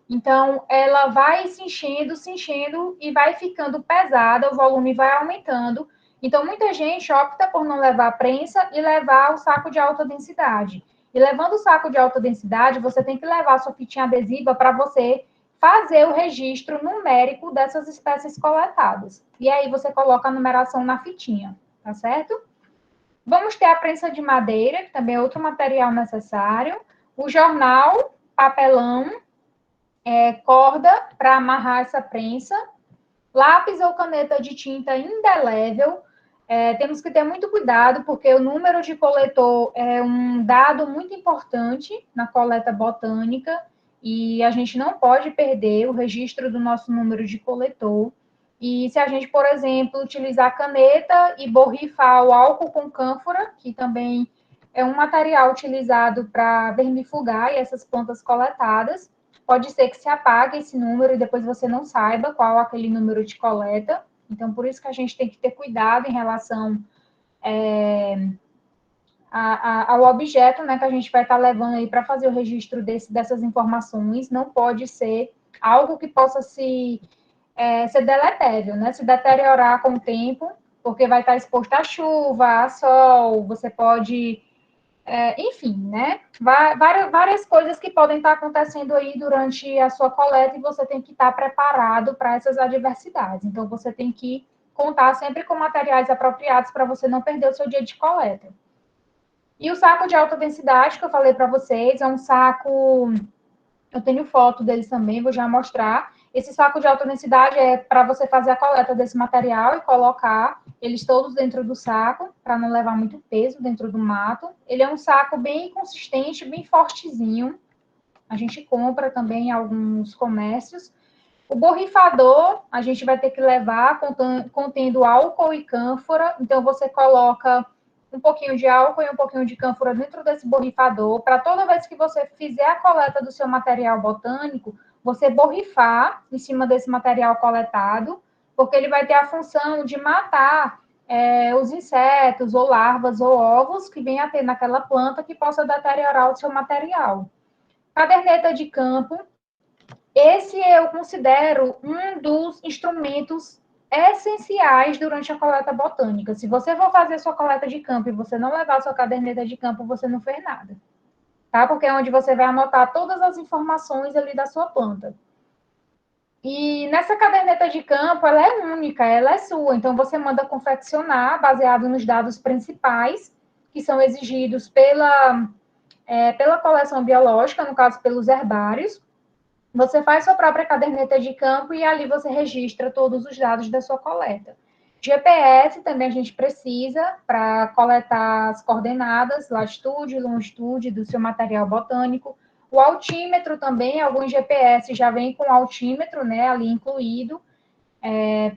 B: Então, ela vai se enchendo e vai ficando pesada, o volume vai aumentando. Então, muita gente opta por não levar a prensa e levar o saco de alta densidade. E levando o saco de alta densidade, você tem que levar a sua fitinha adesiva para você fazer o registro numérico dessas espécies coletadas. E aí você coloca a numeração na fitinha, tá certo? Vamos ter a prensa de madeira, que também é outro material necessário. O jornal, papelão, corda para amarrar essa prensa, lápis ou caneta de tinta indelével. Temos que ter muito cuidado, porque o número de coletor é um dado muito importante na coleta botânica, e a gente não pode perder o registro do nosso número de coletor. E se a gente, por exemplo, utilizar caneta e borrifar o álcool com cânfora, que também é um material utilizado para vermifugar essas plantas coletadas, pode ser que se apague esse número e depois você não saiba qual é aquele número de coleta. Então, por isso que a gente tem que ter cuidado em relação ao objeto, né, que a gente vai estar levando aí para fazer o registro dessas informações, não pode ser algo que possa ser deletério, né, se deteriorar com o tempo, porque vai estar exposto à chuva, a sol, você pode, enfim, né, várias coisas que podem estar acontecendo aí durante a sua coleta e você tem que estar preparado para essas adversidades. Então, você tem que contar sempre com materiais apropriados para você não perder o seu dia de coleta. E o saco de alta densidade, que eu falei para vocês, é um saco, eu tenho foto deles também, vou já mostrar. Esse saco de alta densidade é para você fazer a coleta desse material e colocar eles todos dentro do saco, para não levar muito peso dentro do mato. Ele é um saco bem consistente, bem fortezinho. A gente compra também em alguns comércios. O borrifador, a gente vai ter que levar contendo álcool e cânfora. Então, você coloca um pouquinho de álcool e um pouquinho de cânfora dentro desse borrifador, para toda vez que você fizer a coleta do seu material botânico, você borrifar em cima desse material coletado, porque ele vai ter a função de matar os insetos, ou larvas, ou ovos que venham a ter naquela planta que possa deteriorar o seu material. Caderneta de campo. Esse eu considero um dos instrumentos essenciais durante a coleta botânica. Se você for fazer sua coleta de campo e você não levar sua caderneta de campo, você não fez nada. Tá? Porque é onde você vai anotar todas as informações ali da sua planta. E nessa caderneta de campo, ela é única, ela é sua. Então, você manda confeccionar, baseado nos dados principais, que são exigidos pela coleção biológica, no caso, pelos herbários. Você faz sua própria caderneta de campo e ali você registra todos os dados da sua coleta. GPS também a gente precisa para coletar as coordenadas, latitude e longitude do seu material botânico. O altímetro também, alguns GPS já vem com altímetro, né, ali incluído,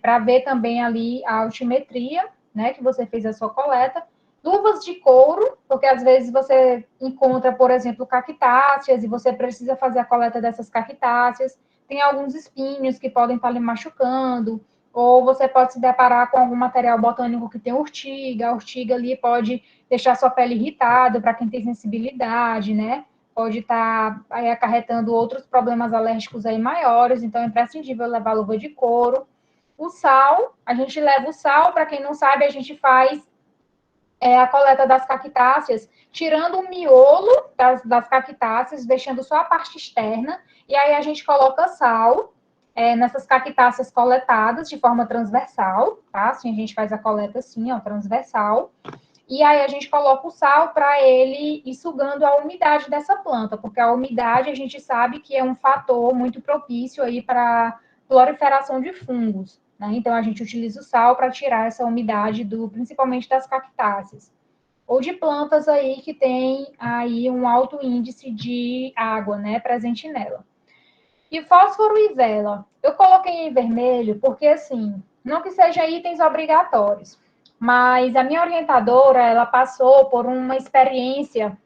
B: para ver também ali a altimetria, né, que você fez a sua coleta. Luvas de couro, porque às vezes você encontra, por exemplo, cactáceas e você precisa fazer a coleta dessas cactáceas. Tem alguns espinhos que podem estar lhe machucando, ou você pode se deparar com algum material botânico que tem urtiga. A urtiga ali pode deixar sua pele irritada, para quem tem sensibilidade, né? Pode estar aí acarretando outros problemas alérgicos aí maiores, então é imprescindível levar luva de couro. O sal, a gente leva o sal, para quem não sabe, a gente faz a coleta das cactáceas, tirando o miolo das cactáceas, deixando só a parte externa, e aí a gente coloca sal nessas cactáceas coletadas de forma transversal, tá? Assim a gente faz a coleta assim, ó, transversal. E aí a gente coloca o sal para ele ir sugando a umidade dessa planta, porque a umidade a gente sabe que é um fator muito propício aí para proliferação de fungos. Né? Então, a gente utiliza o sal para tirar essa umidade, principalmente das cactáceas. Ou de plantas aí que tem aí um alto índice de água, né, presente nela. E fósforo e vela. Eu coloquei em vermelho porque, assim, não que sejam itens obrigatórios, mas a minha orientadora, ela passou por uma experiência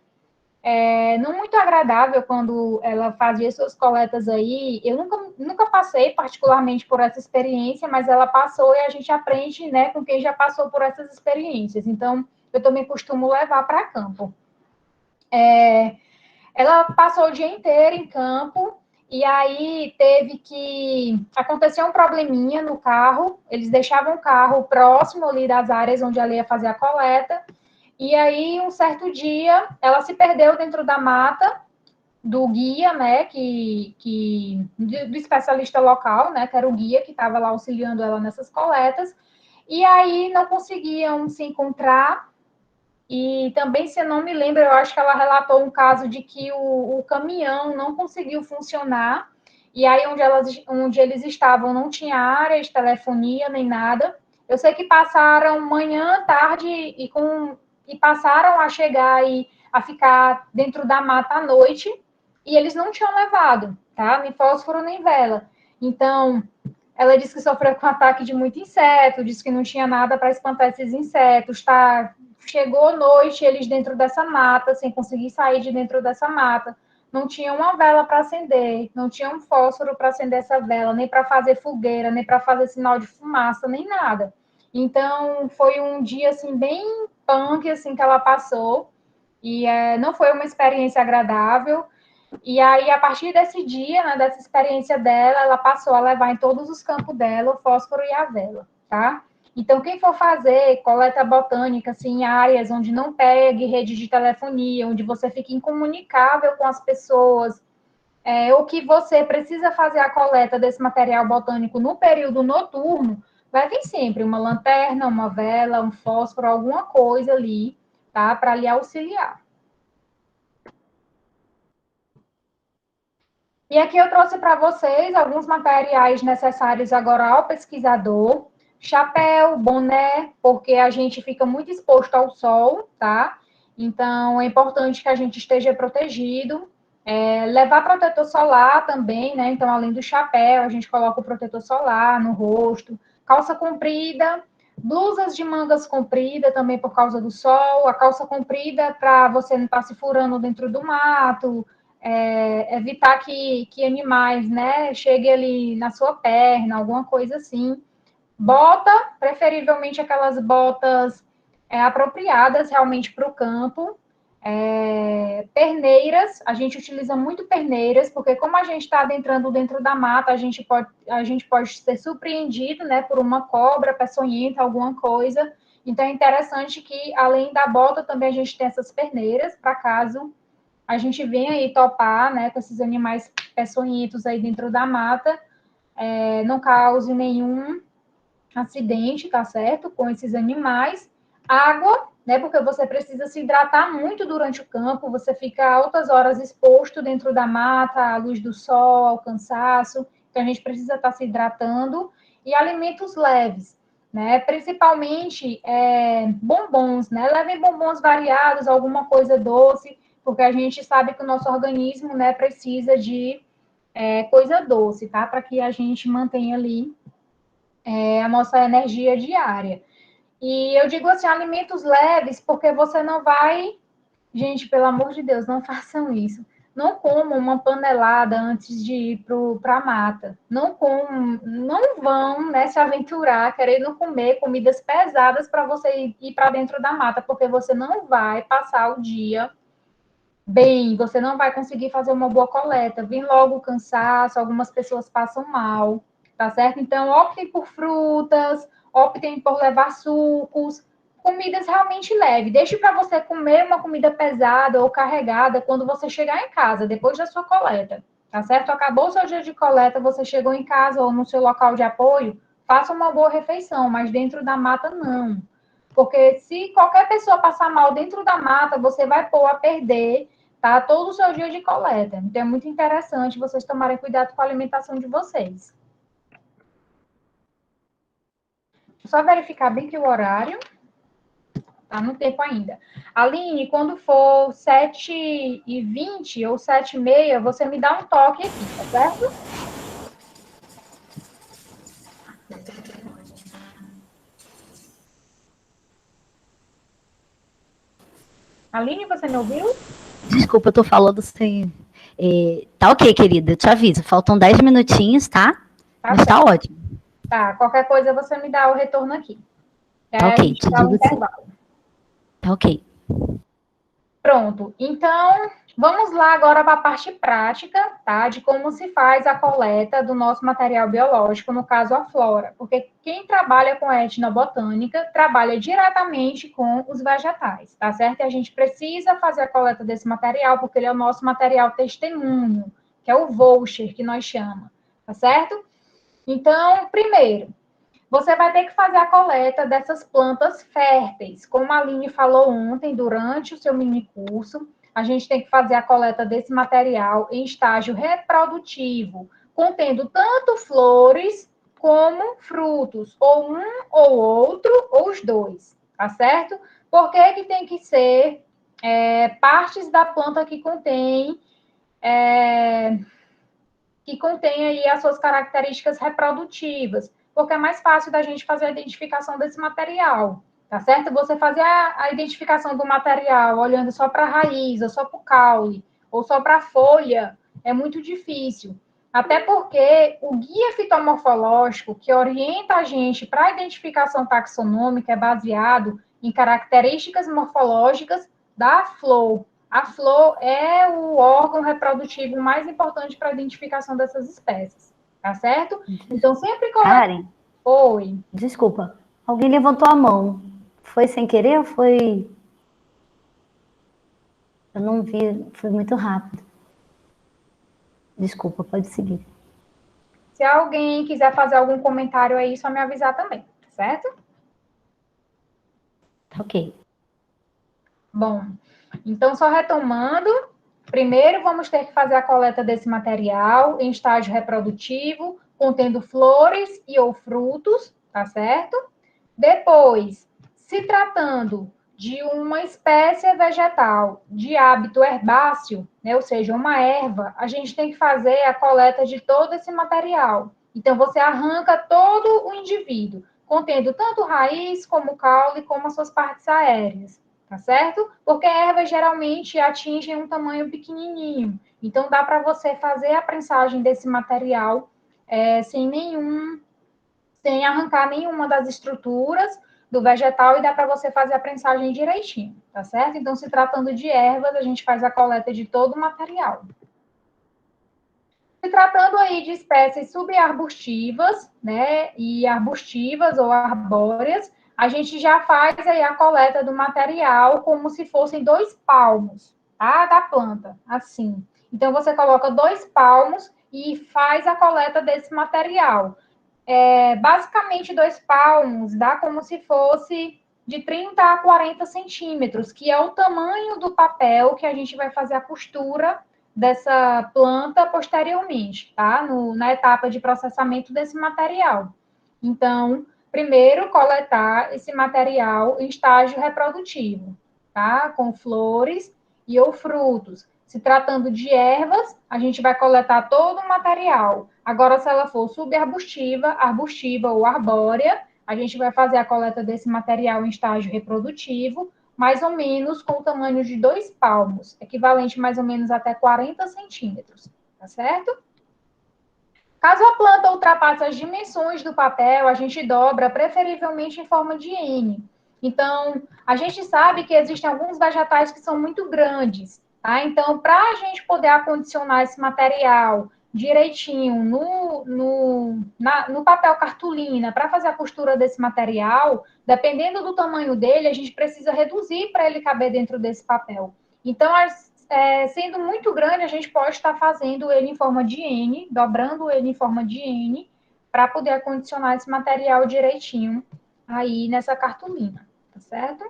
B: não muito agradável quando ela fazia suas coletas aí. Eu nunca passei particularmente por essa experiência, mas ela passou e a gente aprende, né, com quem já passou por essas experiências. Então, eu também costumo levar para campo. Ela passou o dia inteiro em campo e aí teve que acontecer um probleminha no carro. Eles deixavam o carro próximo ali das áreas onde ela ia fazer a coleta. E aí, um certo dia, ela se perdeu dentro da mata do guia, né, do especialista local, né, que era o guia que estava lá auxiliando ela nessas coletas. E aí não conseguiam se encontrar. E também, se eu não me lembro, eu acho que ela relatou um caso de que o caminhão não conseguiu funcionar. E aí, onde eles estavam, não tinha área de telefonia nem nada. Eu sei que passaram manhã, tarde e passaram a chegar e a ficar dentro da mata à noite, e eles não tinham levado, tá? Nem fósforo, nem vela. Então, ela disse que sofreu com ataque de muito inseto, disse que não tinha nada para espantar esses insetos, tá? Chegou noite, eles dentro dessa mata, sem conseguir sair de dentro dessa mata. Não tinha uma vela para acender, não tinha um fósforo para acender essa vela, nem para fazer fogueira, nem para fazer sinal de fumaça, nem nada. Então, foi um dia, assim, bem punk, assim, que ela passou. e não foi uma experiência agradável. E aí, a partir desse dia, né, dessa experiência dela, ela passou a levar em todos os campos dela o fósforo e a vela, tá? Então, quem for fazer coleta botânica, assim, em áreas onde não pegue rede de telefonia, onde você fique incomunicável com as pessoas, ou que você precisa fazer a coleta desse material botânico no período noturno, leve sempre uma lanterna, uma vela, um fósforo, alguma coisa ali, tá? Para lhe auxiliar. E aqui eu trouxe para vocês alguns materiais necessários agora ao pesquisador. Chapéu, boné, porque a gente fica muito exposto ao sol, tá? Então, é importante que a gente esteja protegido. Levar protetor solar também, né? Então, além do chapéu, a gente coloca o protetor solar no rosto. Calça comprida, blusas de mangas compridas também por causa do sol. A calça comprida para você não estar se furando dentro do mato, evitar que animais, né, cheguem ali na sua perna, alguma coisa assim. Bota, preferivelmente aquelas botas apropriadas realmente para o campo. Perneiras, a gente utiliza muito perneiras, porque como a gente está adentrando dentro da mata, a gente pode ser surpreendido, né, por uma cobra peçonhenta, alguma coisa. Então, é interessante que, além da bota, também a gente tem essas perneiras, para caso a gente venha aí topar, né, com esses animais peçonhentos aí dentro da mata, não cause nenhum acidente, tá certo? Com esses animais. Água, né? Porque você precisa se hidratar muito durante o campo, você fica altas horas exposto dentro da mata, à luz do sol, ao cansaço. Então, a gente precisa estar se hidratando. E alimentos leves, né? Principalmente bombons, né? Levem bombons variados, alguma coisa doce, porque a gente sabe que o nosso organismo, né, precisa de coisa doce, tá? Para que a gente mantenha ali a nossa energia diária. E eu digo assim, alimentos leves, porque você não vai... Gente, pelo amor de Deus, não façam isso. Não comam uma panelada antes de ir para a mata. Não vão, né, se aventurar querendo comer comidas pesadas para você ir para dentro da mata, porque você não vai passar o dia bem, você não vai conseguir fazer uma boa coleta. Vem logo o cansaço, algumas pessoas passam mal, tá certo? Então, optem por frutas, optem por levar sucos, comidas realmente leves. Deixe para você comer uma comida pesada ou carregada quando você chegar em casa, depois da sua coleta, tá certo? Acabou o seu dia de coleta, você chegou em casa ou no seu local de apoio, faça uma boa refeição, mas dentro da mata não. Porque se qualquer pessoa passar mal dentro da mata, você vai pôr a perder, tá, todo o seu dia de coleta. Então, é muito interessante vocês tomarem cuidado com a alimentação de vocês. Só verificar bem que o horário tá no tempo ainda. Aline, quando for 7h20 ou 7h30, você me dá um toque aqui, tá certo? Aline, você me ouviu?
A: Desculpa, eu tô falando sem... tá ok, querida, eu te aviso. Faltam 10 minutinhos, tá?
B: Tá
A: Mas
B: certo.
A: tá ótimo.
B: Tá, qualquer coisa você me dá o retorno aqui.
A: Tá
B: A
A: ok,
B: gente
A: te
B: dá um
A: digo sim.
B: intervalo.
A: Tá ok.
B: Pronto. Então, vamos lá agora para a parte prática, tá? De como se faz a coleta do nosso material biológico, no caso a flora. Porque quem trabalha com etnobotânica trabalha diretamente com os vegetais, tá certo? E a gente precisa fazer a coleta desse material, porque ele é o nosso material testemunho, que é o voucher que nós chamamos, tá certo? Então, primeiro, você vai ter que fazer a coleta dessas plantas férteis. Como a Aline falou ontem, durante o seu mini curso, a gente tem que fazer a coleta desse material em estágio reprodutivo, contendo tanto flores como frutos, ou um ou outro, ou os dois, tá certo? Por que que tem que ser partes da planta que contém aí as suas características reprodutivas, porque é mais fácil da gente fazer a identificação desse material, tá certo? Você fazer a identificação do material olhando só para a raiz, ou só para o caule, ou só para a folha, é muito difícil. Até porque o guia fitomorfológico que orienta a gente para a identificação taxonômica é baseado em características morfológicas da flor. A flor é o órgão reprodutivo mais importante para a identificação dessas espécies, tá certo? Então, sempre coleta...
A: Karen,
B: Oi.
A: desculpa, alguém levantou a mão. Foi sem querer ou foi... Eu não vi, foi muito rápido. Desculpa, pode seguir.
B: Se alguém quiser fazer algum comentário aí, só me avisar também, certo?
A: Ok.
B: Bom, então só retomando, primeiro vamos ter que fazer a coleta desse material em estágio reprodutivo, contendo flores e ou frutos, tá certo? Depois, se tratando de uma espécie vegetal de hábito herbáceo, né, ou seja, uma erva, a gente tem que fazer a coleta de todo esse material. Então, você arranca todo o indivíduo, contendo tanto raiz, como caule, como as suas partes aéreas, tá certo? Porque ervas geralmente atingem um tamanho pequenininho. Então, dá para você fazer a prensagem desse material sem arrancar nenhuma das estruturas do vegetal e dá para você fazer a prensagem direitinho, tá certo? Então, se tratando de ervas, a gente faz a coleta de todo o material. Se tratando aí de espécies subarbustivas, né, e arbustivas ou arbóreas, a gente já faz aí a coleta do material como se fossem 2 palmos, tá, da planta, assim. Então, você coloca 2 palmos e faz a coleta desse material. Basicamente, 2 palmos dá como se fosse de 30 a 40 centímetros, que é o tamanho do papel que a gente vai fazer a costura dessa planta posteriormente, tá? Na etapa de processamento desse material. Então, primeiro, coletar esse material em estágio reprodutivo, tá? Com flores e ou frutos. Se tratando de ervas, a gente vai coletar todo o material. Agora, se ela for subarbustiva, arbustiva ou arbórea, a gente vai fazer a coleta desse material em estágio reprodutivo, mais ou menos com o tamanho de 2 palmos, equivalente mais ou menos até 40 centímetros, tá certo? Caso a planta ultrapasse as dimensões do papel, a gente dobra, preferivelmente em forma de N. Então, a gente sabe que existem alguns vegetais que são muito grandes, tá? Então, para a gente poder acondicionar esse material direitinho no papel cartolina, para fazer a costura desse material, dependendo do tamanho dele, a gente precisa reduzir para ele caber dentro desse papel. Então, sendo muito grande, a gente pode estar fazendo ele em forma de N, dobrando ele em forma de N, para poder acondicionar esse material direitinho aí nessa cartolina, tá certo?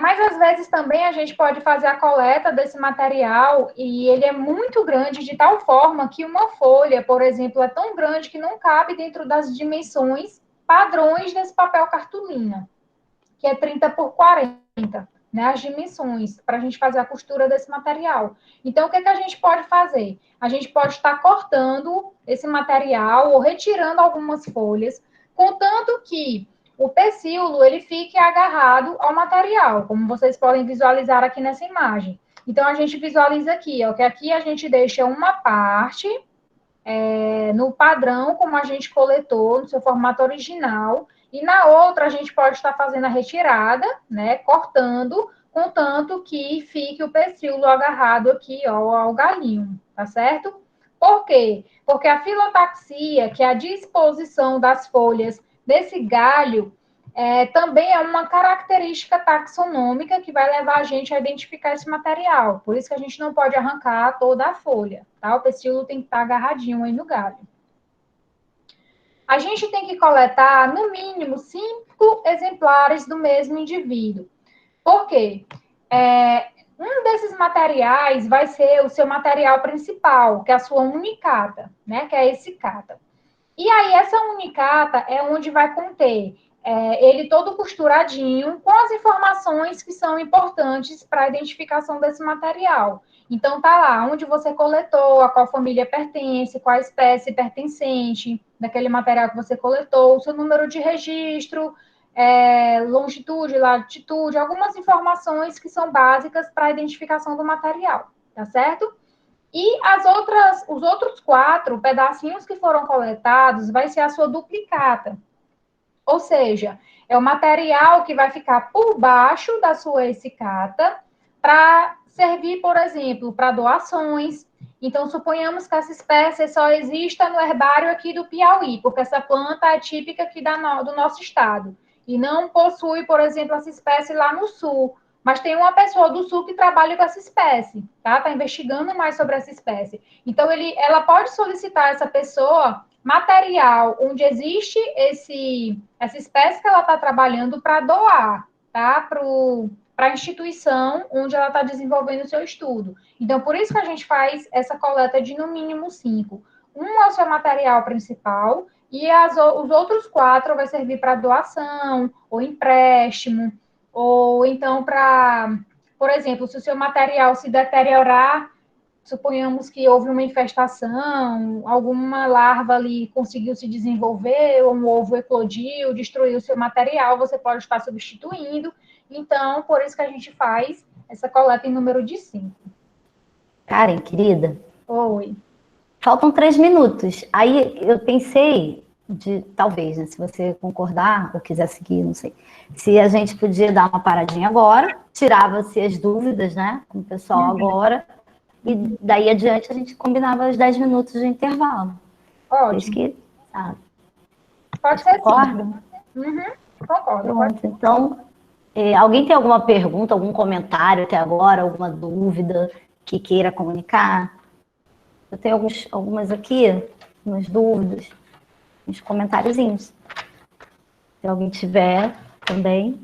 B: Mas às vezes também a gente pode fazer a coleta desse material e ele é muito grande de tal forma que uma folha, por exemplo, é tão grande que não cabe dentro das dimensões padrões desse papel cartolina, que é 30 por 40, né, as dimensões, para a gente fazer a costura desse material. Então, o que a gente pode fazer? A gente pode estar cortando esse material ou retirando algumas folhas, contanto que o pecíolo ele fique agarrado ao material, como vocês podem visualizar aqui nessa imagem. Então, a gente visualiza aqui, ó, que aqui a gente deixa uma parte no padrão, como a gente coletou, no seu formato original, e na outra a gente pode estar fazendo a retirada, né, cortando, contanto que fique o pecíolo agarrado aqui, ó, ao galinho, tá certo? Por quê? Porque a filotaxia, que é a disposição das folhas desse galho, também é uma característica taxonômica que vai levar a gente a identificar esse material. Por isso que a gente não pode arrancar toda a folha, tá? O pecíolo tem que estar agarradinho aí no galho. A gente tem que coletar, no mínimo, 5 exemplares do mesmo indivíduo. Por quê? Um desses materiais vai ser o seu material principal, que é a sua unicata, né? Que é esse cata. E aí, essa unicata é onde vai conter ele todo costuradinho, com as informações que são importantes para a identificação desse material. Então, tá lá onde você coletou, a qual família pertence, qual espécie pertencente daquele material que você coletou, o seu número de registro, longitude, latitude, algumas informações que são básicas para a identificação do material, tá certo? E os outros 4 pedacinhos que foram coletados vai ser a sua duplicata. Ou seja, é o material que vai ficar por baixo da sua essicata para servir, por exemplo, para doações. Então, suponhamos que essa espécie só exista no herbário aqui do Piauí, porque essa planta é típica aqui do nosso estado. E não possui, por exemplo, essa espécie lá no sul. Mas tem uma pessoa do sul que trabalha com essa espécie, tá? Está investigando mais sobre essa espécie. Então, ela pode solicitar a essa pessoa material onde existe essa espécie que ela está trabalhando para doar, tá? Para a instituição onde ela está desenvolvendo o seu estudo. Então, por isso que a gente faz essa coleta de, no mínimo, 5. Um é o seu material principal e os outros 4 vai servir para doação ou empréstimo, ou então para, por exemplo, se o seu material se deteriorar, suponhamos que houve uma infestação, alguma larva ali conseguiu se desenvolver, ou um ovo eclodiu, destruiu o seu material, você pode estar substituindo. Então, por isso que a gente faz essa coleta em número de 5.
A: Karen, querida.
B: Oi.
A: Faltam 3 minutos. Aí eu pensei talvez, né, se você concordar ou quiser seguir, não sei, se a gente podia dar uma paradinha agora, tirava-se as dúvidas, né, com o pessoal agora, e daí adiante a gente combinava os 10 minutos de intervalo.
B: Ótimo.
A: Que, sabe?
B: Pode ser
A: concordo?
B: Uhum, concordo.
A: Pronto, então, alguém tem alguma pergunta, algum comentário até agora, alguma dúvida que queira comunicar? Eu tenho algumas aqui, umas dúvidas, uns comentáriozinhos. Se alguém tiver também,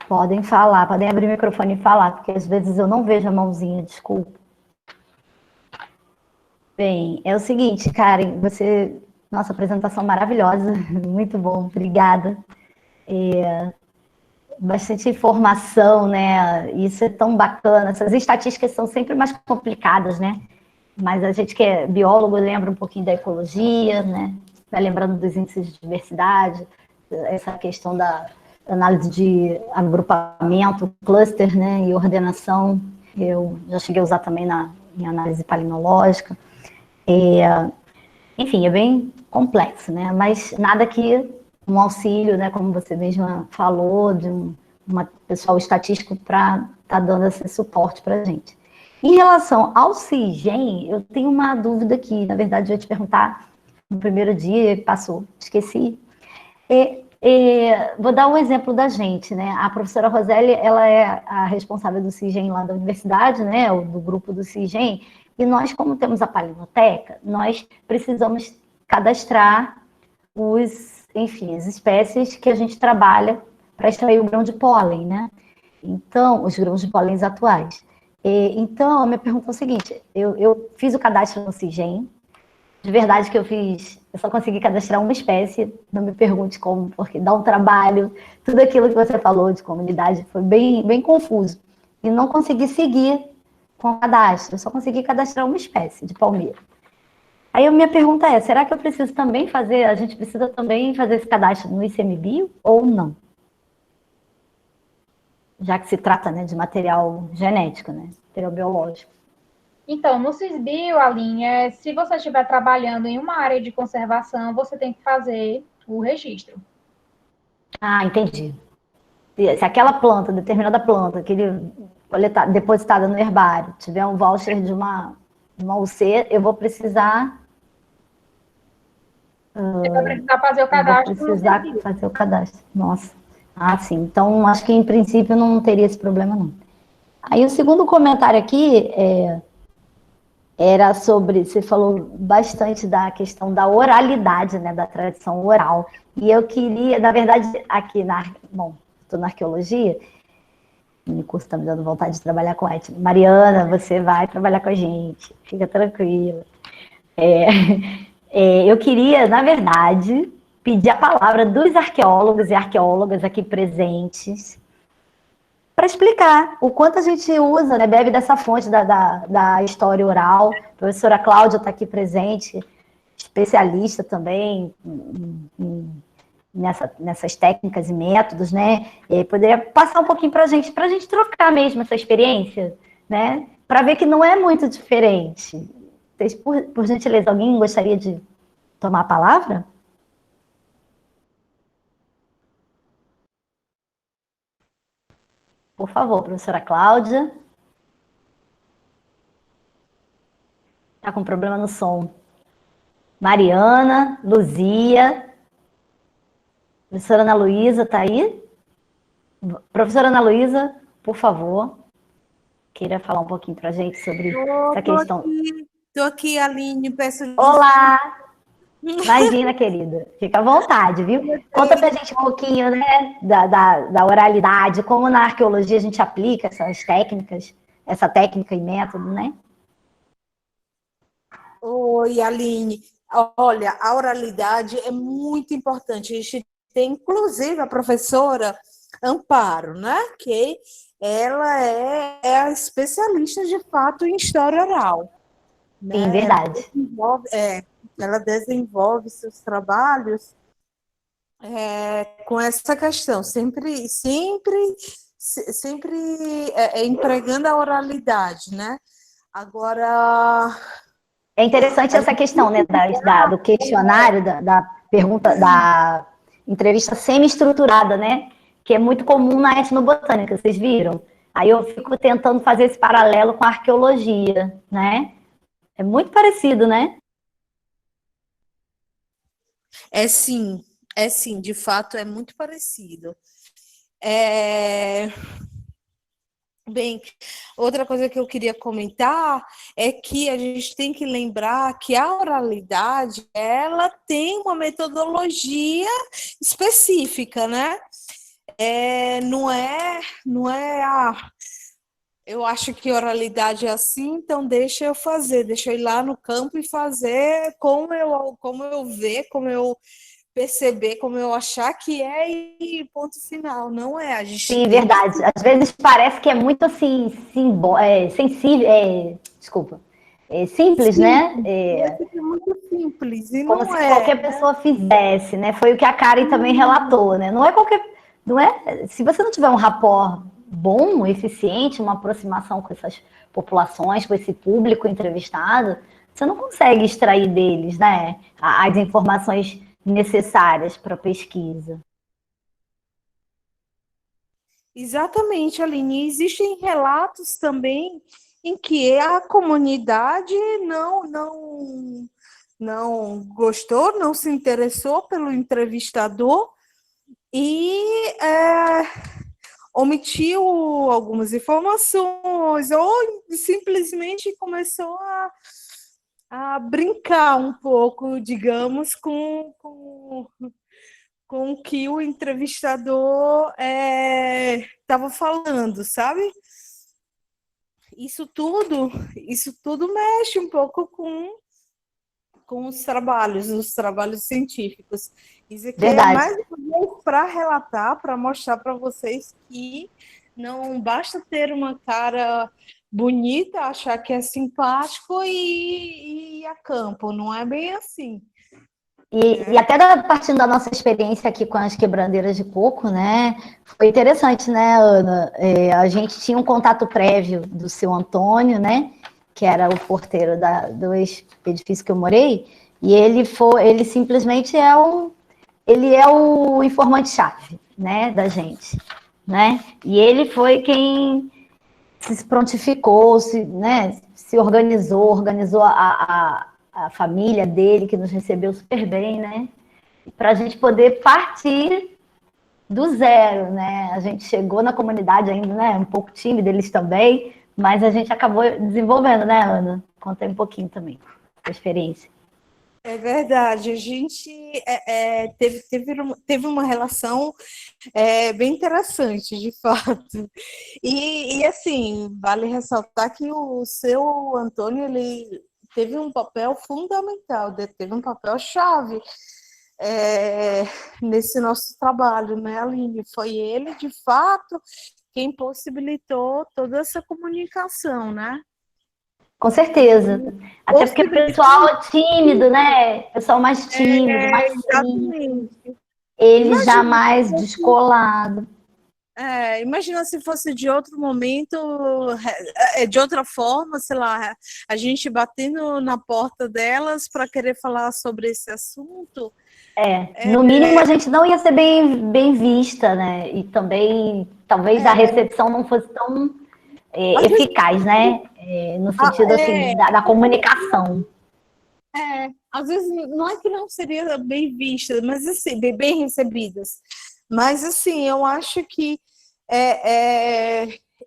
A: podem falar, podem abrir o microfone e falar, porque às vezes eu não vejo a mãozinha, desculpa. Bem, é o seguinte, Karen, nossa apresentação maravilhosa, muito bom, obrigada. Bastante informação, né? Isso é tão bacana. Essas estatísticas são sempre mais complicadas, né? Mas a gente que é biólogo lembra um pouquinho da ecologia, né? Vai lembrando dos índices de diversidade, essa questão da análise de agrupamento, cluster, né? E ordenação. Eu já cheguei a usar também em análise palinológica. Enfim, é bem complexo, né? Mas nada que um auxílio, né, como você mesma falou, de um pessoal estatístico para estar dando esse suporte para a gente. Em relação ao CIGEM, eu tenho uma dúvida que, na verdade, eu ia te perguntar no primeiro dia, passou, esqueci. Vou dar um exemplo da gente, né? A professora Roseli, ela é a responsável do CIGEM lá da universidade, né? Do grupo do CIGEM, e nós, como temos a palinoteca, nós precisamos cadastrar as espécies que a gente trabalha para extrair o grão de pólen, né? Então, os grãos de pólen atuais. Então, a minha pergunta é o seguinte, eu fiz o cadastro no CIGEM, de verdade que eu só consegui cadastrar uma espécie, não me pergunte como, porque dá um trabalho, tudo aquilo que você falou de comunidade foi bem, bem confuso, e não consegui seguir com o cadastro, eu só consegui cadastrar uma espécie de palmeira. Aí a minha pergunta é, será que a gente precisa também fazer esse cadastro no ICMBio ou não? Já que se trata, né, de material genético, né, material biológico.
B: Então, no CISBio, Aline, se você estiver trabalhando em uma área de conservação, você tem que fazer o registro.
A: Ah, entendi. Se aquela planta, determinada planta, que ele depositada no herbário, tiver um voucher de uma UC, eu vou precisar...
B: Você vai precisar fazer o cadastro.
A: Vou precisar fazer o cadastro. Nossa. Ah, sim. Então, acho que em princípio não teria esse problema, não. Aí o segundo comentário aqui era sobre, você falou bastante da questão da oralidade, né, da tradição oral. E eu queria, na verdade, aqui estou na arqueologia, o curso está me dando vontade de trabalhar com etno. Mariana, você vai trabalhar com a gente, fica tranquila. Eu queria, na verdade, pedir a palavra dos arqueólogos e arqueólogas aqui presentes para explicar o quanto a gente usa, né, bebe dessa fonte da história oral. A professora Cláudia está aqui presente, especialista também nessas técnicas e métodos, né? E poderia passar um pouquinho para a gente trocar mesmo essa experiência, né? Para ver que não é muito diferente. Vocês, por gentileza, alguém gostaria de tomar a palavra? Por favor, professora Cláudia. Está com problema no som. Mariana, Luzia. Professora Ana Luísa, está aí? Professora Ana Luísa, por favor, queira falar um pouquinho para a gente sobre essa questão.
C: Estou aqui, Aline, peço desculpa.
A: Olá! Imagina, querida. Fica à vontade, viu? Conta pra gente um pouquinho, né, da oralidade, como na arqueologia a gente aplica essas técnicas, essa técnica e método, né?
C: Oi, Aline. Olha, a oralidade é muito importante. A gente tem, inclusive, a professora Amparo, né? Que ela é a especialista, de fato, em história oral. Né?
A: Sim, verdade.
C: Ela desenvolve seus trabalhos com essa questão, sempre empregando a oralidade, né? Agora...
A: É interessante essa questão, né, do questionário, da pergunta, da entrevista semi-estruturada, né? Que é muito comum na etnobotânica, vocês viram? Aí eu fico tentando fazer esse paralelo com a arqueologia, né? É muito parecido, né?
C: É sim, de fato é muito parecido. Bem, outra coisa que eu queria comentar é que a gente tem que lembrar que a oralidade, ela tem uma metodologia específica, né? Não é eu acho que oralidade é assim, então deixa eu ir lá no campo e fazer como eu ver, como eu perceber, como eu achar que é e ponto final. Não é, a gente
A: Sim, verdade. Às vezes parece que é muito assim, sensível, desculpa, simples, né?
C: É muito simples, e
A: como
C: não
A: se
C: é.
A: qualquer pessoa fizesse, né? Foi o que a Karen também relatou, né? Não é, se você não tiver um rapport bom, eficiente, uma aproximação com essas populações, com esse público entrevistado, você não consegue extrair deles, né, as informações necessárias para a pesquisa.
C: Exatamente, Aline. Existem relatos também em que a comunidade não gostou, não se interessou pelo entrevistador e omitiu algumas informações ou simplesmente começou a brincar um pouco, digamos, com o que o entrevistador estava falando, sabe? Isso tudo mexe um pouco com os trabalhos científicos. Isso aqui
A: Verdade.
C: É mais uma vez para relatar, para mostrar para vocês que não basta ter uma cara bonita, achar que é simpático e ir a campo. Não é bem assim.
A: E até partindo da nossa experiência aqui com as quebrandeiras de coco, né? Foi interessante, né, Ana? A gente tinha um contato prévio do seu Antônio, né? Que era o porteiro do edifício que eu morei, e ele simplesmente é o informante-chave, né, da gente, né? E ele foi quem se prontificou, se organizou a família dele, que nos recebeu super bem, né? Para a gente poder partir do zero, né? A gente chegou na comunidade ainda, né? Um pouco tímido, eles também, mas a gente acabou desenvolvendo, né, Ana? Conta aí um pouquinho também a experiência.
C: É verdade, a gente teve uma relação bem interessante, de fato. E assim, vale ressaltar que o seu Antônio, ele teve um papel fundamental, teve um papel chave nesse nosso trabalho, né, Aline? Foi ele, de fato, quem possibilitou toda essa comunicação, né?
A: Com certeza. Até porque o pessoal é tímido, né? O pessoal mais tímido, mais
C: exatamente.
A: Ele já mais descolado.
C: Imagina se fosse de outro momento, de outra forma, sei lá, a gente batendo na porta delas para querer falar sobre esse assunto.
A: No mínimo a gente não ia ser bem vista, né? E também talvez a recepção não fosse tão eficaz, né? No sentido, assim, da comunicação.
C: Às vezes não é que não seria bem vista, mas assim, bem recebidas. Mas assim, eu acho que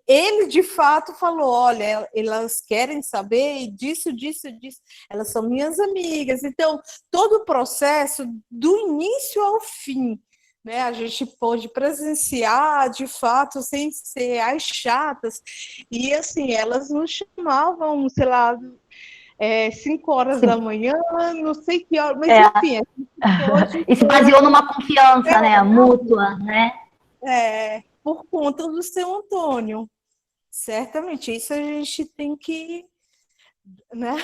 C: ele de fato falou: olha, elas querem saber disso, disso, disso. Elas são minhas amigas. Então, todo o processo, do início ao fim, né, a gente pôde presenciar de fato, sem ser as chatas. E assim, elas nos chamavam, sei lá, 5 horas da manhã, não sei que hora, mas enfim.
A: E se baseou numa confiança, né, mútua, né?
C: Por conta do seu Antônio. Certamente, isso a gente tem que, né?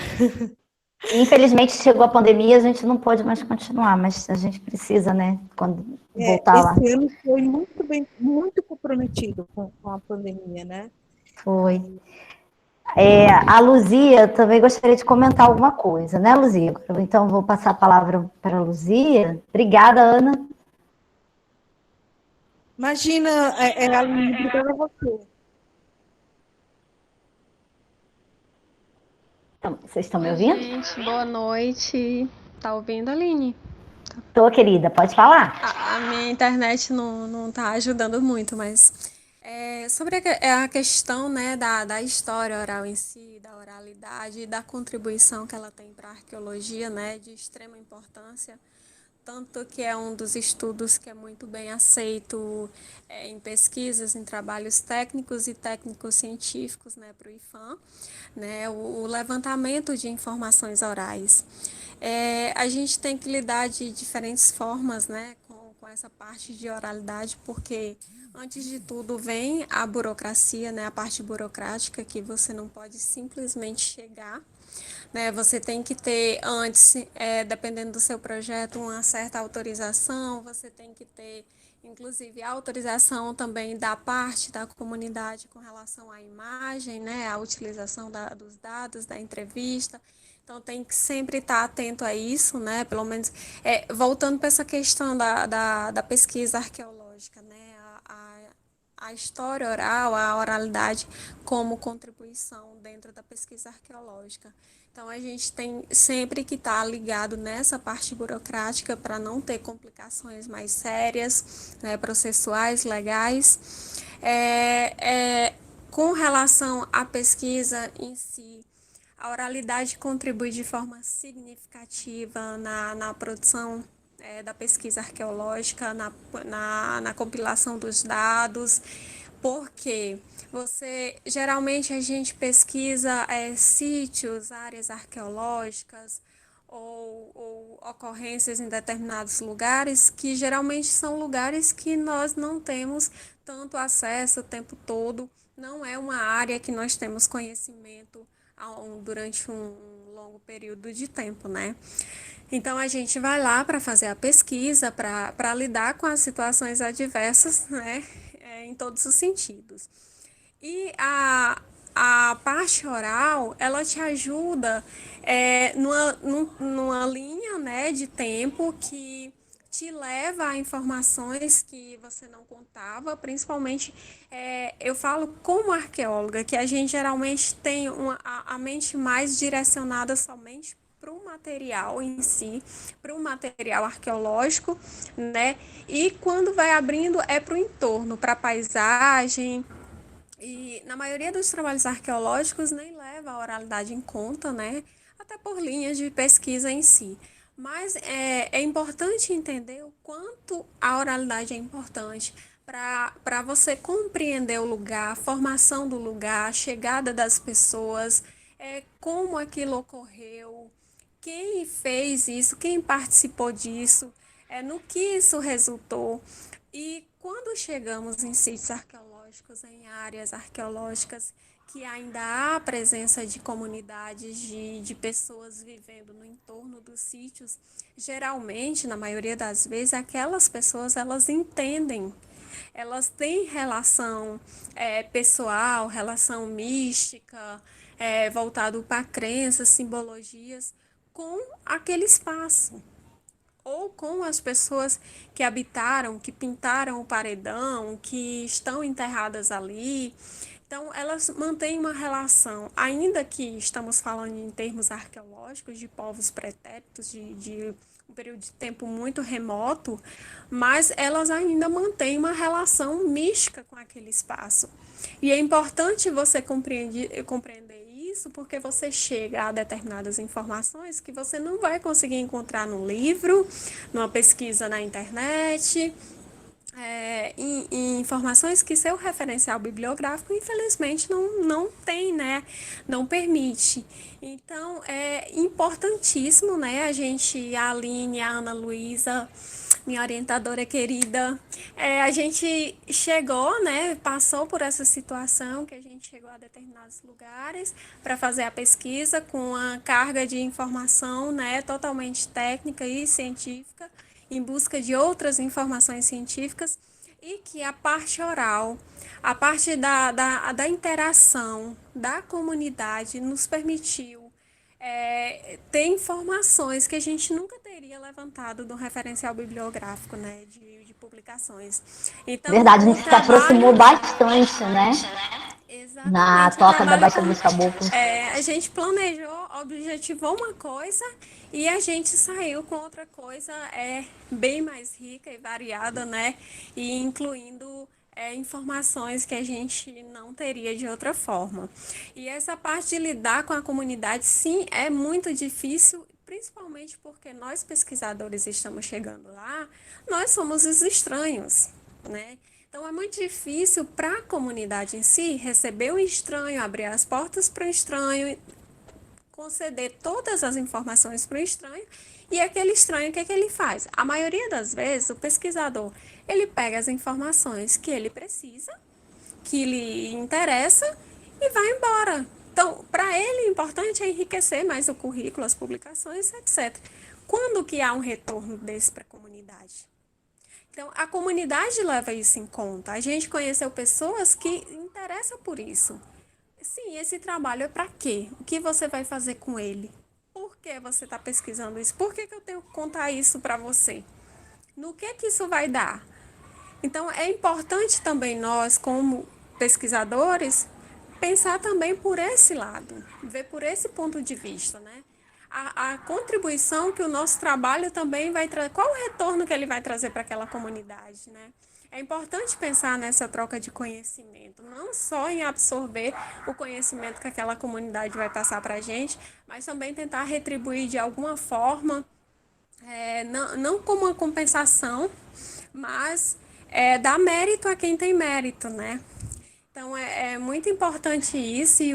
A: Infelizmente chegou a pandemia, a gente não pode mais continuar, mas a gente precisa, né, quando voltar lá.
C: Esse ano foi muito comprometido com a pandemia, né?
A: Foi. A Luzia também gostaria de comentar alguma coisa, né, Luzia? Então, vou passar a palavra para a Luzia. Obrigada, Ana.
C: Imagina, Aline, obrigada a você.
A: Então, vocês estão me ouvindo?
D: Gente, boa noite. Tá ouvindo, Aline?
A: Tô, querida, pode falar.
D: A minha internet não tá ajudando muito, mas sobre a questão, né, da história oral em si, da oralidade e da contribuição que ela tem para a arqueologia, né, de extrema importância, tanto que é um dos estudos que é muito bem aceito em pesquisas, em trabalhos técnicos e técnicos científicos, né, para o IFAM, né, o levantamento de informações orais. A gente tem que lidar de diferentes formas, né, com essa parte de oralidade, porque antes de tudo vem a burocracia, né, a parte burocrática, que você não pode simplesmente chegar, né, você tem que ter antes, dependendo do seu projeto, uma certa autorização, você tem que ter, inclusive, a autorização também da parte da comunidade com relação à imagem, né, a utilização dos dados da entrevista. Então, tem que sempre estar atento a isso, né? Pelo menos, voltando para essa questão da pesquisa arqueológica, né? A história oral, a oralidade como contribuição dentro da pesquisa arqueológica. Então, a gente tem sempre que estar ligado nessa parte burocrática para não ter complicações mais sérias, né, processuais, legais. Com relação à pesquisa em si, a oralidade contribui de forma significativa na produção da pesquisa arqueológica, na compilação dos dados, porque geralmente a gente pesquisa sítios, áreas arqueológicas ou ocorrências em determinados lugares que geralmente são lugares que nós não temos tanto acesso o tempo todo, não é uma área que nós temos conhecimento durante um longo período de tempo, né? Então, a gente vai lá para fazer a pesquisa, para lidar com as situações adversas, né? Em todos os sentidos. E a parte oral, ela te ajuda numa linha, né, de tempo que te leva a informações que você não contava, principalmente, eu falo como arqueóloga, que a gente geralmente tem a mente mais direcionada somente para o material em si, para o material arqueológico, né? E quando vai abrindo é para o entorno, para a paisagem. E na maioria dos trabalhos arqueológicos nem leva a oralidade em conta, né? Até por linhas de pesquisa em si. Mas é importante entender o quanto a oralidade é importante para você compreender o lugar, a formação do lugar, a chegada das pessoas, como aquilo ocorreu, quem fez isso, quem participou disso, no que isso resultou. E quando chegamos em sítios arqueológicos, em áreas arqueológicas, que ainda há presença de comunidades, de pessoas vivendo no entorno dos sítios, geralmente, na maioria das vezes, aquelas pessoas, elas entendem, elas têm relação pessoal, relação mística, voltado para crenças, simbologias, com aquele espaço. ou com as pessoas que habitaram, que pintaram o paredão, que estão enterradas ali. Então, elas mantêm uma relação, ainda que estamos falando em termos arqueológicos, de povos pretéritos, de um período de tempo muito remoto, mas elas ainda mantêm uma relação mística com aquele espaço. E é importante você compreender isso, porque você chega a determinadas informações que você não vai conseguir encontrar no livro, numa pesquisa na internet, em informações que seu referencial bibliográfico, infelizmente, não tem, né? Não permite. Então, é importantíssimo, né? A Aline, a Ana Luísa, minha orientadora querida, a gente chegou, né? Passou por essa situação que a gente chegou a determinados lugares para fazer a pesquisa com a carga de informação, né? Totalmente técnica e científica, em busca de outras informações científicas, e que a parte oral, a parte da interação da comunidade nos permitiu ter informações que a gente nunca teria levantado do referencial bibliográfico, né, de publicações. Então,
A: Verdade, a
D: o
A: gente se aproximou
D: trabalho...
A: bastante, né? Na
D: Exatamente, o
A: Toca da
D: trabalho
A: Baixa dos Caboclos.
D: a gente planejou, objetivou uma coisa e a gente saiu com outra coisa bem mais rica e variada, né? E incluindo informações que a gente não teria de outra forma. E essa parte de lidar com a comunidade, sim, é muito difícil, principalmente porque nós pesquisadores estamos chegando lá, nós somos os estranhos, né? Então, é muito difícil para a comunidade em si receber o estranho, abrir as portas para o estranho, conceder todas as informações para o estranho, e aquele estranho, o que é que ele faz? A maioria das vezes, o pesquisador, ele pega as informações que ele precisa, que lhe interessa, e vai embora. Então, para ele, o importante é enriquecer mais o currículo, as publicações, etc. Quando que há um retorno desse para a comunidade? Então, a comunidade leva isso em conta. A gente conheceu pessoas que interessam por isso. Sim, esse trabalho é para quê? O que você vai fazer com ele? Por que você está pesquisando isso? Por que eu tenho que contar isso para você? No que isso vai dar? Então, é importante também nós, como pesquisadores, pensar também por esse lado, ver por esse ponto de vista, né? A contribuição que o nosso trabalho também vai trazer, qual o retorno que ele vai trazer para aquela comunidade, né? É importante pensar nessa troca de conhecimento, não só em absorver o conhecimento que aquela comunidade vai passar para a gente, mas também tentar retribuir de alguma forma, não como uma compensação, mas dar mérito a quem tem mérito, né? Então, é muito importante isso, e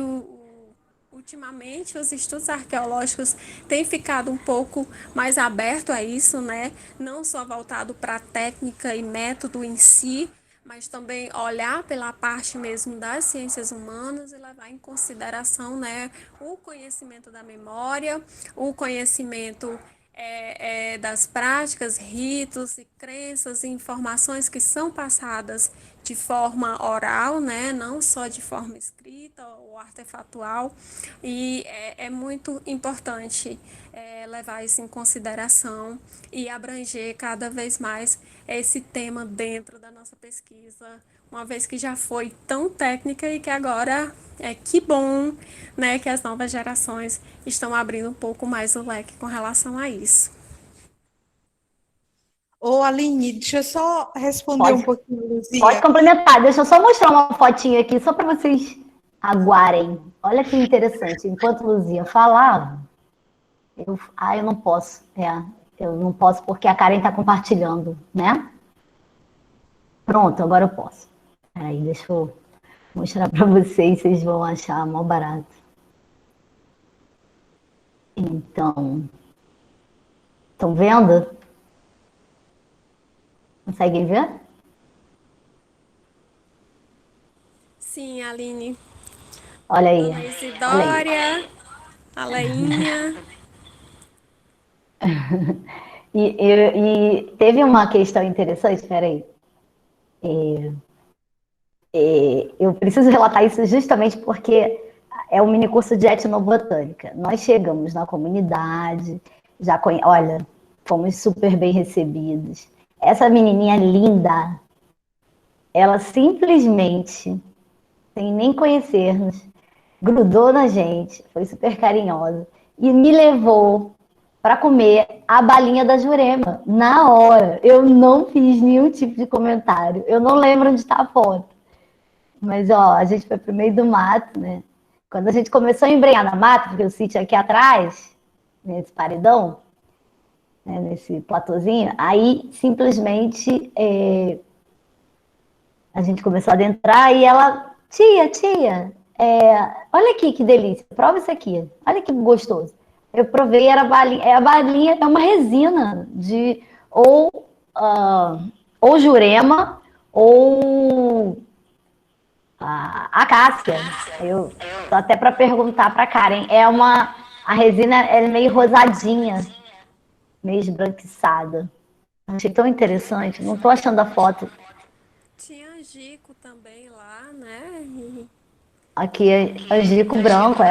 D: ultimamente os estudos arqueológicos têm ficado um pouco mais abertos a isso, né? Não só voltado para a técnica e método em si, mas também olhar pela parte mesmo das ciências humanas e levar em consideração, né, o conhecimento da memória, o conhecimento das práticas, ritos e crenças e informações que são passadas de forma oral, né, não só de forma escrita ou artefatual, e é muito importante levar isso em consideração e abranger cada vez mais esse tema dentro da nossa pesquisa, uma vez que já foi tão técnica e que agora que bom, né, que as novas gerações estão abrindo um pouco mais o leque com relação a isso.
C: Ô, Aline, deixa eu só responder um pouquinho, Luzia.
A: Pode complementar. Deixa eu só mostrar uma fotinha aqui, só para vocês aguarem. Olha que interessante. Enquanto Luzia falava, eu não posso. Eu não posso porque a Karen está compartilhando, né? Pronto, agora eu posso. Aí, deixa eu mostrar para vocês, vocês vão achar mó barato. Então, estão vendo? Conseguem ver?
D: Sim, Aline.
A: Olha aí.
D: Dona Isidória, a Leinha.
A: E teve uma questão interessante, espera aí. Eu preciso relatar isso justamente porque é um minicurso de etnobotânica. Nós chegamos na comunidade, olha, fomos super bem recebidos. Essa menininha linda, ela simplesmente, sem nem conhecermos, grudou na gente, foi super carinhosa e me levou para comer a balinha da Jurema na hora. Eu não fiz nenhum tipo de comentário. Eu não lembro onde está a foto. Mas, ó, a gente foi pro meio do mato, né? Quando a gente começou a embrenhar na mata, porque o sítio é aqui atrás, nesse paredão, né, nesse platôzinho, aí simplesmente a gente começou a adentrar e ela, tia, olha aqui que delícia, prova isso aqui, olha que gostoso. Eu provei, era balinha, a balinha é uma resina de ou jurema ou acácia. Eu tô até para perguntar para Karen, a resina é meio rosadinha, meio esbranquiçada. Achei tão interessante, não tô achando a foto.
D: Tinha angico também lá, né?
A: Aqui é angico branco,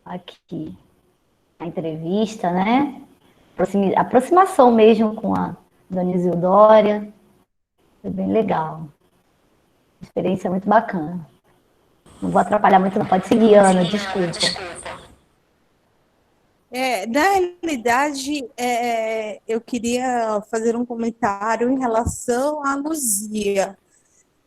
A: aqui a entrevista, né? Aproximação mesmo com a Dona Isildória. Foi bem legal. Experiência muito bacana. Não vou atrapalhar muito, não. Pode seguir, Ana, desculpa.
C: Na realidade, eu queria fazer um comentário em relação à Luzia.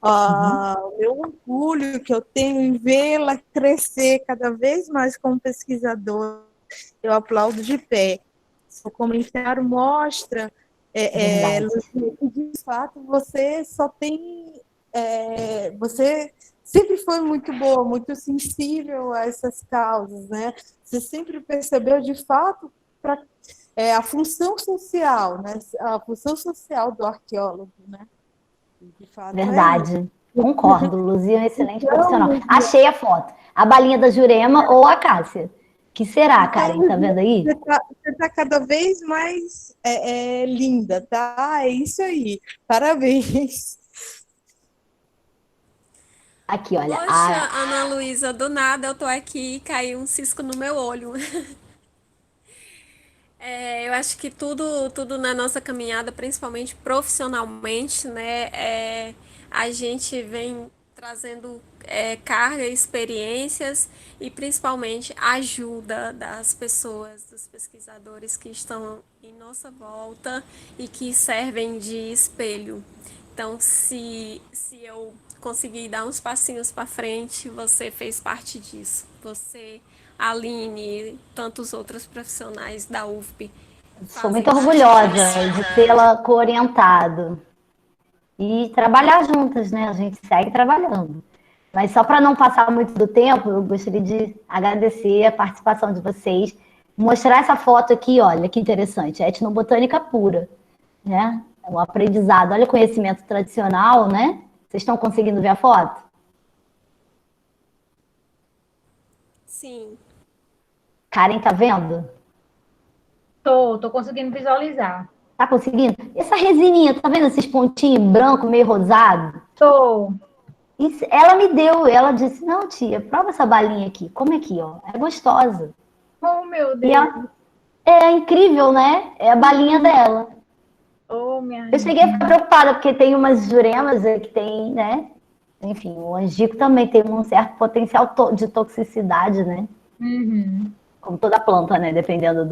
C: O meu orgulho que eu tenho em vê-la crescer cada vez mais como pesquisadora, eu aplaudo de pé. Seu comentário mostra, Luzia, que de fato você só tem. Você sempre foi muito boa, muito sensível a essas causas, né? Você sempre percebeu de fato a função social, né? A função social do arqueólogo, né? De fato,
A: Verdade. Concordo. Luzia é um excelente
C: então,
A: profissional. Achei a foto. A balinha da Jurema ou a Cássia. Que será, Karen? Tá vendo aí?
C: Você tá cada vez mais linda, tá? É isso aí. Parabéns.
A: Aqui, olha.
D: Poxa, Ana Luísa, do nada eu tô aqui e caiu um cisco no meu olho. Eu acho que tudo na nossa caminhada, principalmente profissionalmente, né, a gente vem trazendo carga, experiências e principalmente ajuda das pessoas, dos pesquisadores que estão em nossa volta e que servem de espelho. Então, se eu conseguir dar uns passinhos para frente, você fez parte disso. Você, Aline, tantos outros profissionais da UFP.
A: Sou muito orgulhosa de tê-la coorientado. E trabalhar juntas, né? A gente segue trabalhando. Mas só para não passar muito do tempo, eu gostaria de agradecer a participação de vocês. Mostrar essa foto aqui, olha que interessante, é etnobotânica pura, né? É um aprendizado, olha o conhecimento tradicional, né? Vocês estão conseguindo ver a foto?
D: Sim.
A: Karen, tá vendo?
B: Tô conseguindo visualizar.
A: Tá conseguindo? Essa resininha, tá vendo esses pontinhos branco, meio rosado?
B: Tô.
A: Ela me deu, ela disse, não, tia, prova essa balinha aqui, come aqui, ó, é gostosa.
B: Oh, meu
A: E
B: Deus.
A: é incrível, né? É a balinha dela.
B: Oh, minha
A: Eu cheguei a ficar preocupada, porque tem umas juremas que tem, né? Enfim, o angico também tem um certo potencial de toxicidade, né?
B: Uhum.
A: Como toda planta, né? Dependendo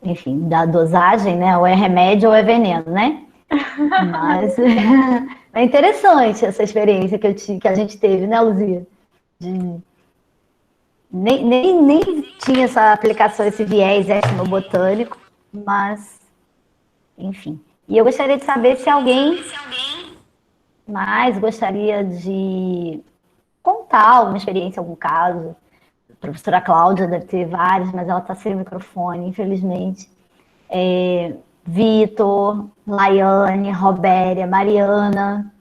A: enfim, da dosagem, né? Ou é remédio ou é veneno, né? Mas é interessante essa experiência que a gente teve, né, Luzia? Nem tinha essa aplicação, esse viés etnobotânico, mas, enfim. E eu gostaria de saber se alguém mais gostaria de contar alguma experiência, algum caso. A professora Cláudia deve ter vários, mas ela está sem microfone, infelizmente. Vitor, Laiane, Robéria, Mariana,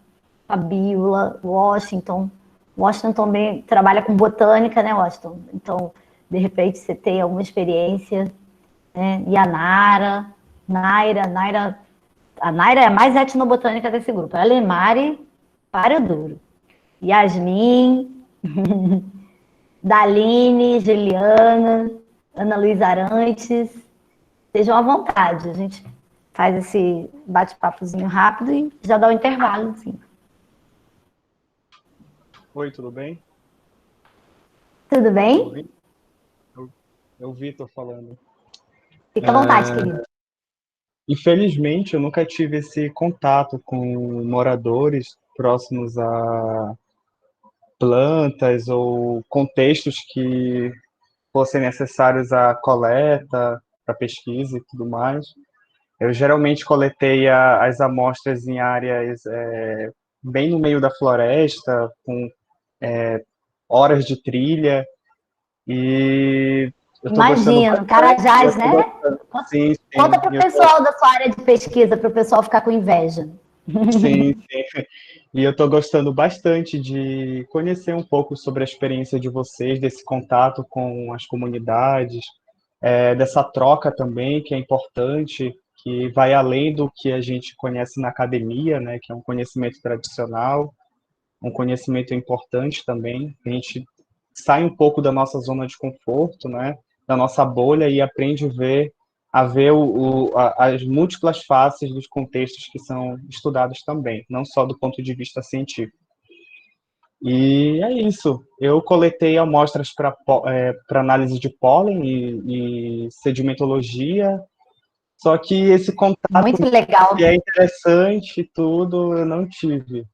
A: Fabiola, Washington. Washington também trabalha com botânica, né, Washington? Então, de repente, você tem alguma experiência, né? E a Naira, a Naira é a mais etnobotânica desse grupo. Ela é Mari, para duro. Yasmin, Daline, Juliana, Ana Luísa Arantes. Estejam à vontade, a gente faz esse bate-papozinho rápido e já dá o intervalo, assim.
E: Oi, tudo bem?
A: Tudo bem?
E: É o Vitor falando.
A: Fica à vontade, querido.
E: Infelizmente, eu nunca tive esse contato com moradores próximos a plantas ou contextos que fossem necessários à coleta, para pesquisa e tudo mais. Eu geralmente coletei as amostras em áreas bem no meio da floresta, com horas de trilha, e eu estou gostando
A: Imagino,
E: bastante.
A: Carajás, né?
E: Sim,
A: Conta
E: sim.
A: para o pessoal da sua área de pesquisa, para o pessoal ficar com inveja.
E: Sim, sim. E eu estou gostando bastante de conhecer um pouco sobre a experiência de vocês, desse contato com as comunidades, dessa troca também, que é importante, que vai além do que a gente conhece na academia, né, que é um conhecimento tradicional, um conhecimento importante também. A gente sai um pouco da nossa zona de conforto, né, da nossa bolha e aprende a ver as múltiplas faces dos contextos que são estudados também, não só do ponto de vista científico. E é isso. Eu coletei amostras para análise de pólen e sedimentologia, só que esse contato
A: Muito legal.
E: que é interessante e tudo, eu não tive.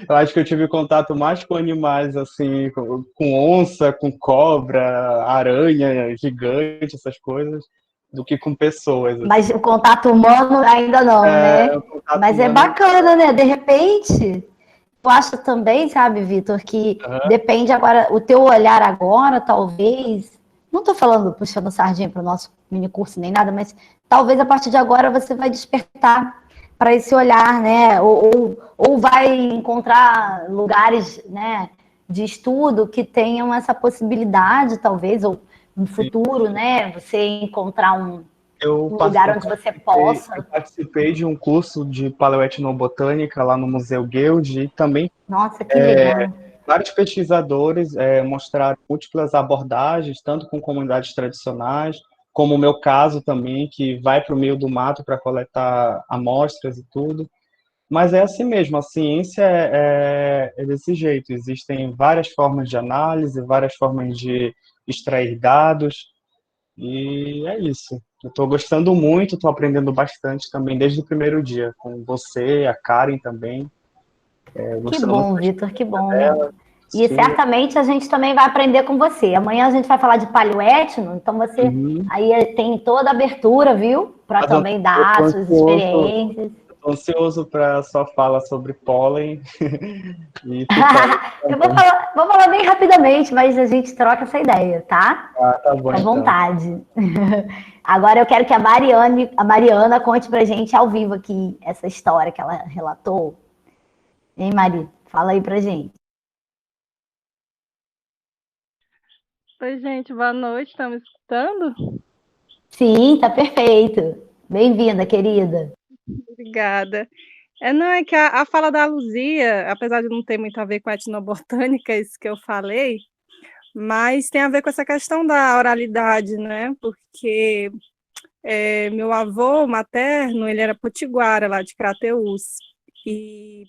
E: Eu acho que eu tive contato mais com animais, assim, com onça, com cobra, aranha gigante, essas coisas, do que com pessoas,
A: Mas
E: assim.
A: o contato humano ainda não, né?
E: O contato
A: Mas é
E: humano.
A: bacana, né? De repente, eu acho também, sabe, Vitor, que depende agora, o teu olhar agora, talvez, não estou falando puxando sardinha para o nosso mini curso nem nada, mas talvez a partir de agora você vai despertar para esse olhar, né? Ou vai encontrar lugares, né, de estudo que tenham essa possibilidade, talvez, ou no futuro, né, você encontrar um lugar onde você possa.
E: Eu participei de um curso de paleoetnobotânica lá no Museu Guild e também
A: Nossa, que legal.
E: vários pesquisadores mostraram múltiplas abordagens, tanto com comunidades tradicionais, como o meu caso também, que vai para o meio do mato para coletar amostras e tudo. Mas é assim mesmo, a ciência é desse jeito. Existem várias formas de análise, várias formas de extrair dados, e é isso. Eu estou gostando muito, estou aprendendo bastante também desde o primeiro dia, com você, a Karen também.
A: Que
E: Gostando muito
A: bom,
E: da
A: Vitor, que bom.
E: dela.
A: E
E: Sim.
A: certamente a gente também vai aprender com você. Amanhã a gente vai falar de paleoetno, então você aí tem toda a abertura, viu? Para também dar suas experiências.
E: Estou ansioso para a sua fala sobre pólen. E
A: Eu vou falar bem rapidamente, mas a gente troca essa ideia, tá?
E: tá bom,
A: À
E: então.
A: vontade. Agora eu quero que a Mariana conte pra gente ao vivo aqui essa história que ela relatou. Hein, Mari? Fala aí pra gente.
F: Oi, gente, boa noite. Estão me escutando?
A: Sim, tá perfeito. Bem-vinda, querida.
F: Obrigada. Não, é que a fala da Luzia, apesar de não ter muito a ver com a etnobotânica, isso que eu falei, mas tem a ver com essa questão da oralidade, né? Porque meu avô materno, ele era potiguara lá de Crateús, e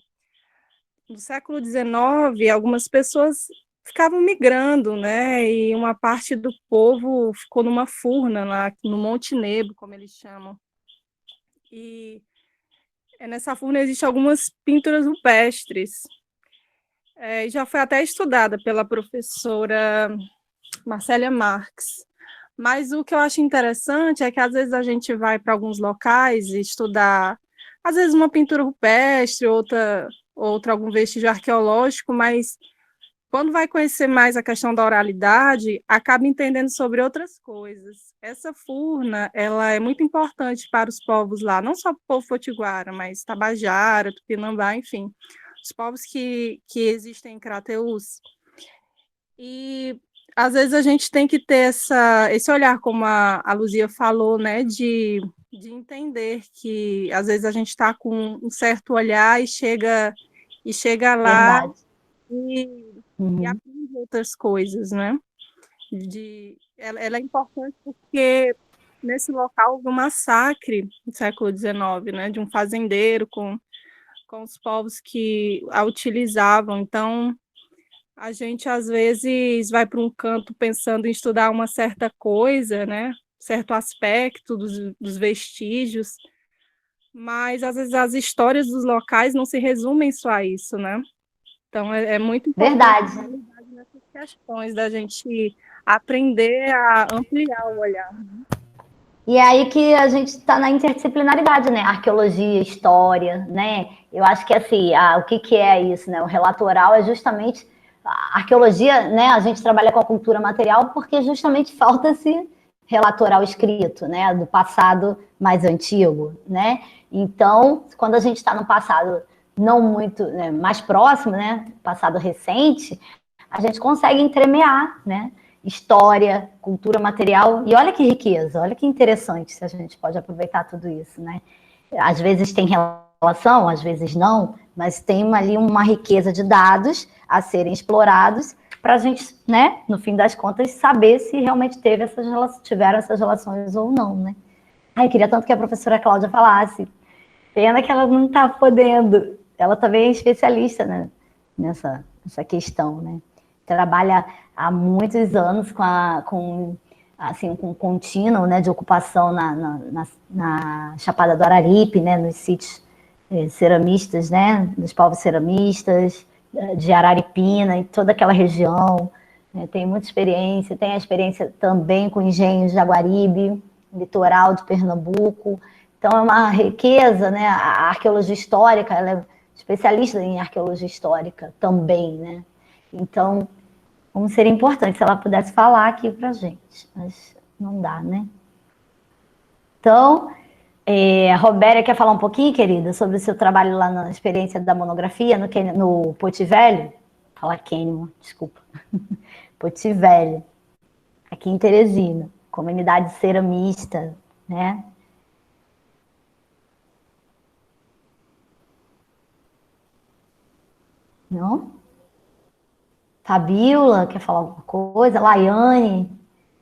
F: no século XIX, algumas pessoas ficavam migrando, né? E uma parte do povo ficou numa furna lá no Monte Nebo, como eles chamam. E nessa furna existem algumas pinturas rupestres. Já foi até estudada pela professora Marcélia Marx. Mas o que eu acho interessante é que às vezes a gente vai para alguns locais e estudar, às vezes uma pintura rupestre, outra algum vestígio arqueológico, mas quando vai conhecer mais a questão da oralidade, acaba entendendo sobre outras coisas. Essa furna, ela é muito importante para os povos lá, não só o povo potiguara, mas Tabajara, Tupinambá, enfim, os povos que existem em Crateús. E às vezes a gente tem que ter esse olhar, como a Luzia falou, né, de entender que às vezes a gente está com um certo olhar e chega lá
A: Verdade.
F: e aprende outras coisas, né? Ela é importante porque nesse local houve um massacre no século XIX, né, de um fazendeiro com os povos que a utilizavam. Então, a gente às vezes vai para um canto pensando em estudar uma certa coisa, né, certo aspecto dos vestígios, mas às vezes as histórias dos locais não se resumem só a isso, né? Então é muito importante
A: Verdade.
F: nessas questões da gente aprender a ampliar o olhar.
A: E é aí que a gente está na interdisciplinaridade, né? Arqueologia, história, né? Eu acho que assim, o que é isso, né? O relato oral é justamente a arqueologia, né? A gente trabalha com a cultura material porque justamente falta esse relato oral escrito, né? Do passado mais antigo, né? Então, quando a gente está no passado não muito, né, mais próximo, né? Passado recente, a gente consegue entremear, né? História, cultura material, e olha que riqueza, olha que interessante se a gente pode aproveitar tudo isso, né? Às vezes tem relação, às vezes não, mas tem ali uma riqueza de dados a serem explorados para a gente, né, no fim das contas, saber se realmente tiveram essas relações ou não, né? Ai, queria tanto que a professora Cláudia falasse. Pena que ela não está podendo. Ela também é especialista, né, nessa questão, né? Trabalha há muitos anos com contínuo, né, de ocupação na Chapada do Araripe, né, nos sítios ceramistas, né, dos povos ceramistas, de Araripina e toda aquela região. Né, tem muita experiência, tem a experiência também com engenhos de Jaguaribe, litoral de Pernambuco. Então é uma riqueza, né? A arqueologia histórica, ela é especialista em arqueologia histórica também, né? Então, como seria importante se ela pudesse falar aqui para a gente, mas não dá, né? Então, a Robéria quer falar um pouquinho, querida, sobre o seu trabalho lá na experiência da monografia no Poti Velho? Fala Kahneman, desculpa. Poti Velho, aqui em Teresina, comunidade ceramista, né? Não? Fabiola quer falar alguma coisa? Laiane,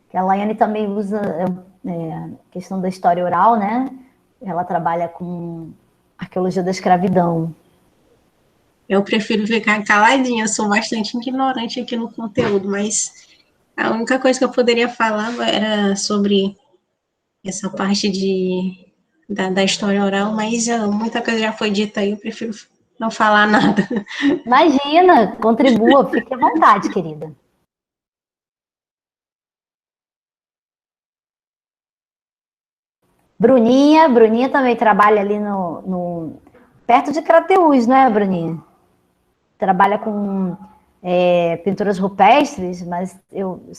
A: que a Laiane também usa a questão da história oral, né? Ela trabalha com arqueologia da escravidão.
G: Eu prefiro ficar caladinha, eu sou bastante ignorante aqui no conteúdo, mas a única coisa que eu poderia falar era sobre essa parte da história oral, mas muita coisa já foi dita aí, eu prefiro não falar nada.
A: Imagina, contribua, fique à vontade, querida. Bruninha também trabalha ali perto de Crateús, não é, Bruninha? Trabalha com pinturas rupestres, mas se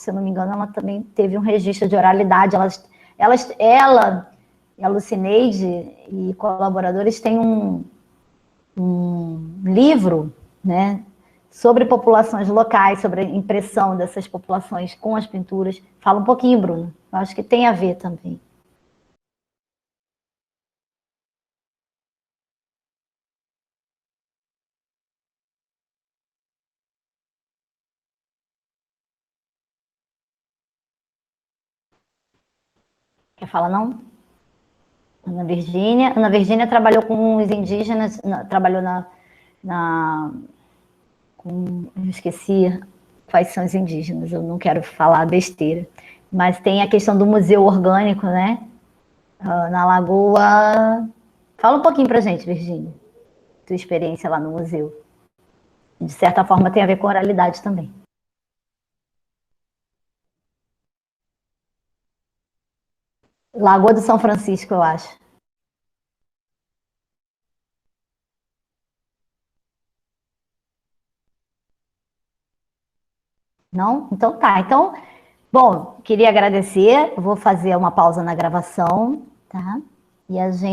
A: eu não me engano, ela também teve um registro de oralidade. Ela e a Lucineide e colaboradores têm um livro, né, sobre populações locais, sobre a impressão dessas populações com as pinturas. Fala um pouquinho, Bruno. Eu acho que tem a ver também. Quer falar, não? Ana Virgínia trabalhou com os indígenas, trabalhou eu esqueci quais são os indígenas, eu não quero falar besteira. Mas tem a questão do museu orgânico, né? Na Lagoa. Fala um pouquinho pra gente, Virgínia, tua experiência lá no museu. De certa forma tem a ver com oralidade também. Lagoa do São Francisco, eu acho. Não? Então tá. Então, bom, queria agradecer. Eu vou fazer uma pausa na gravação, tá? E a gente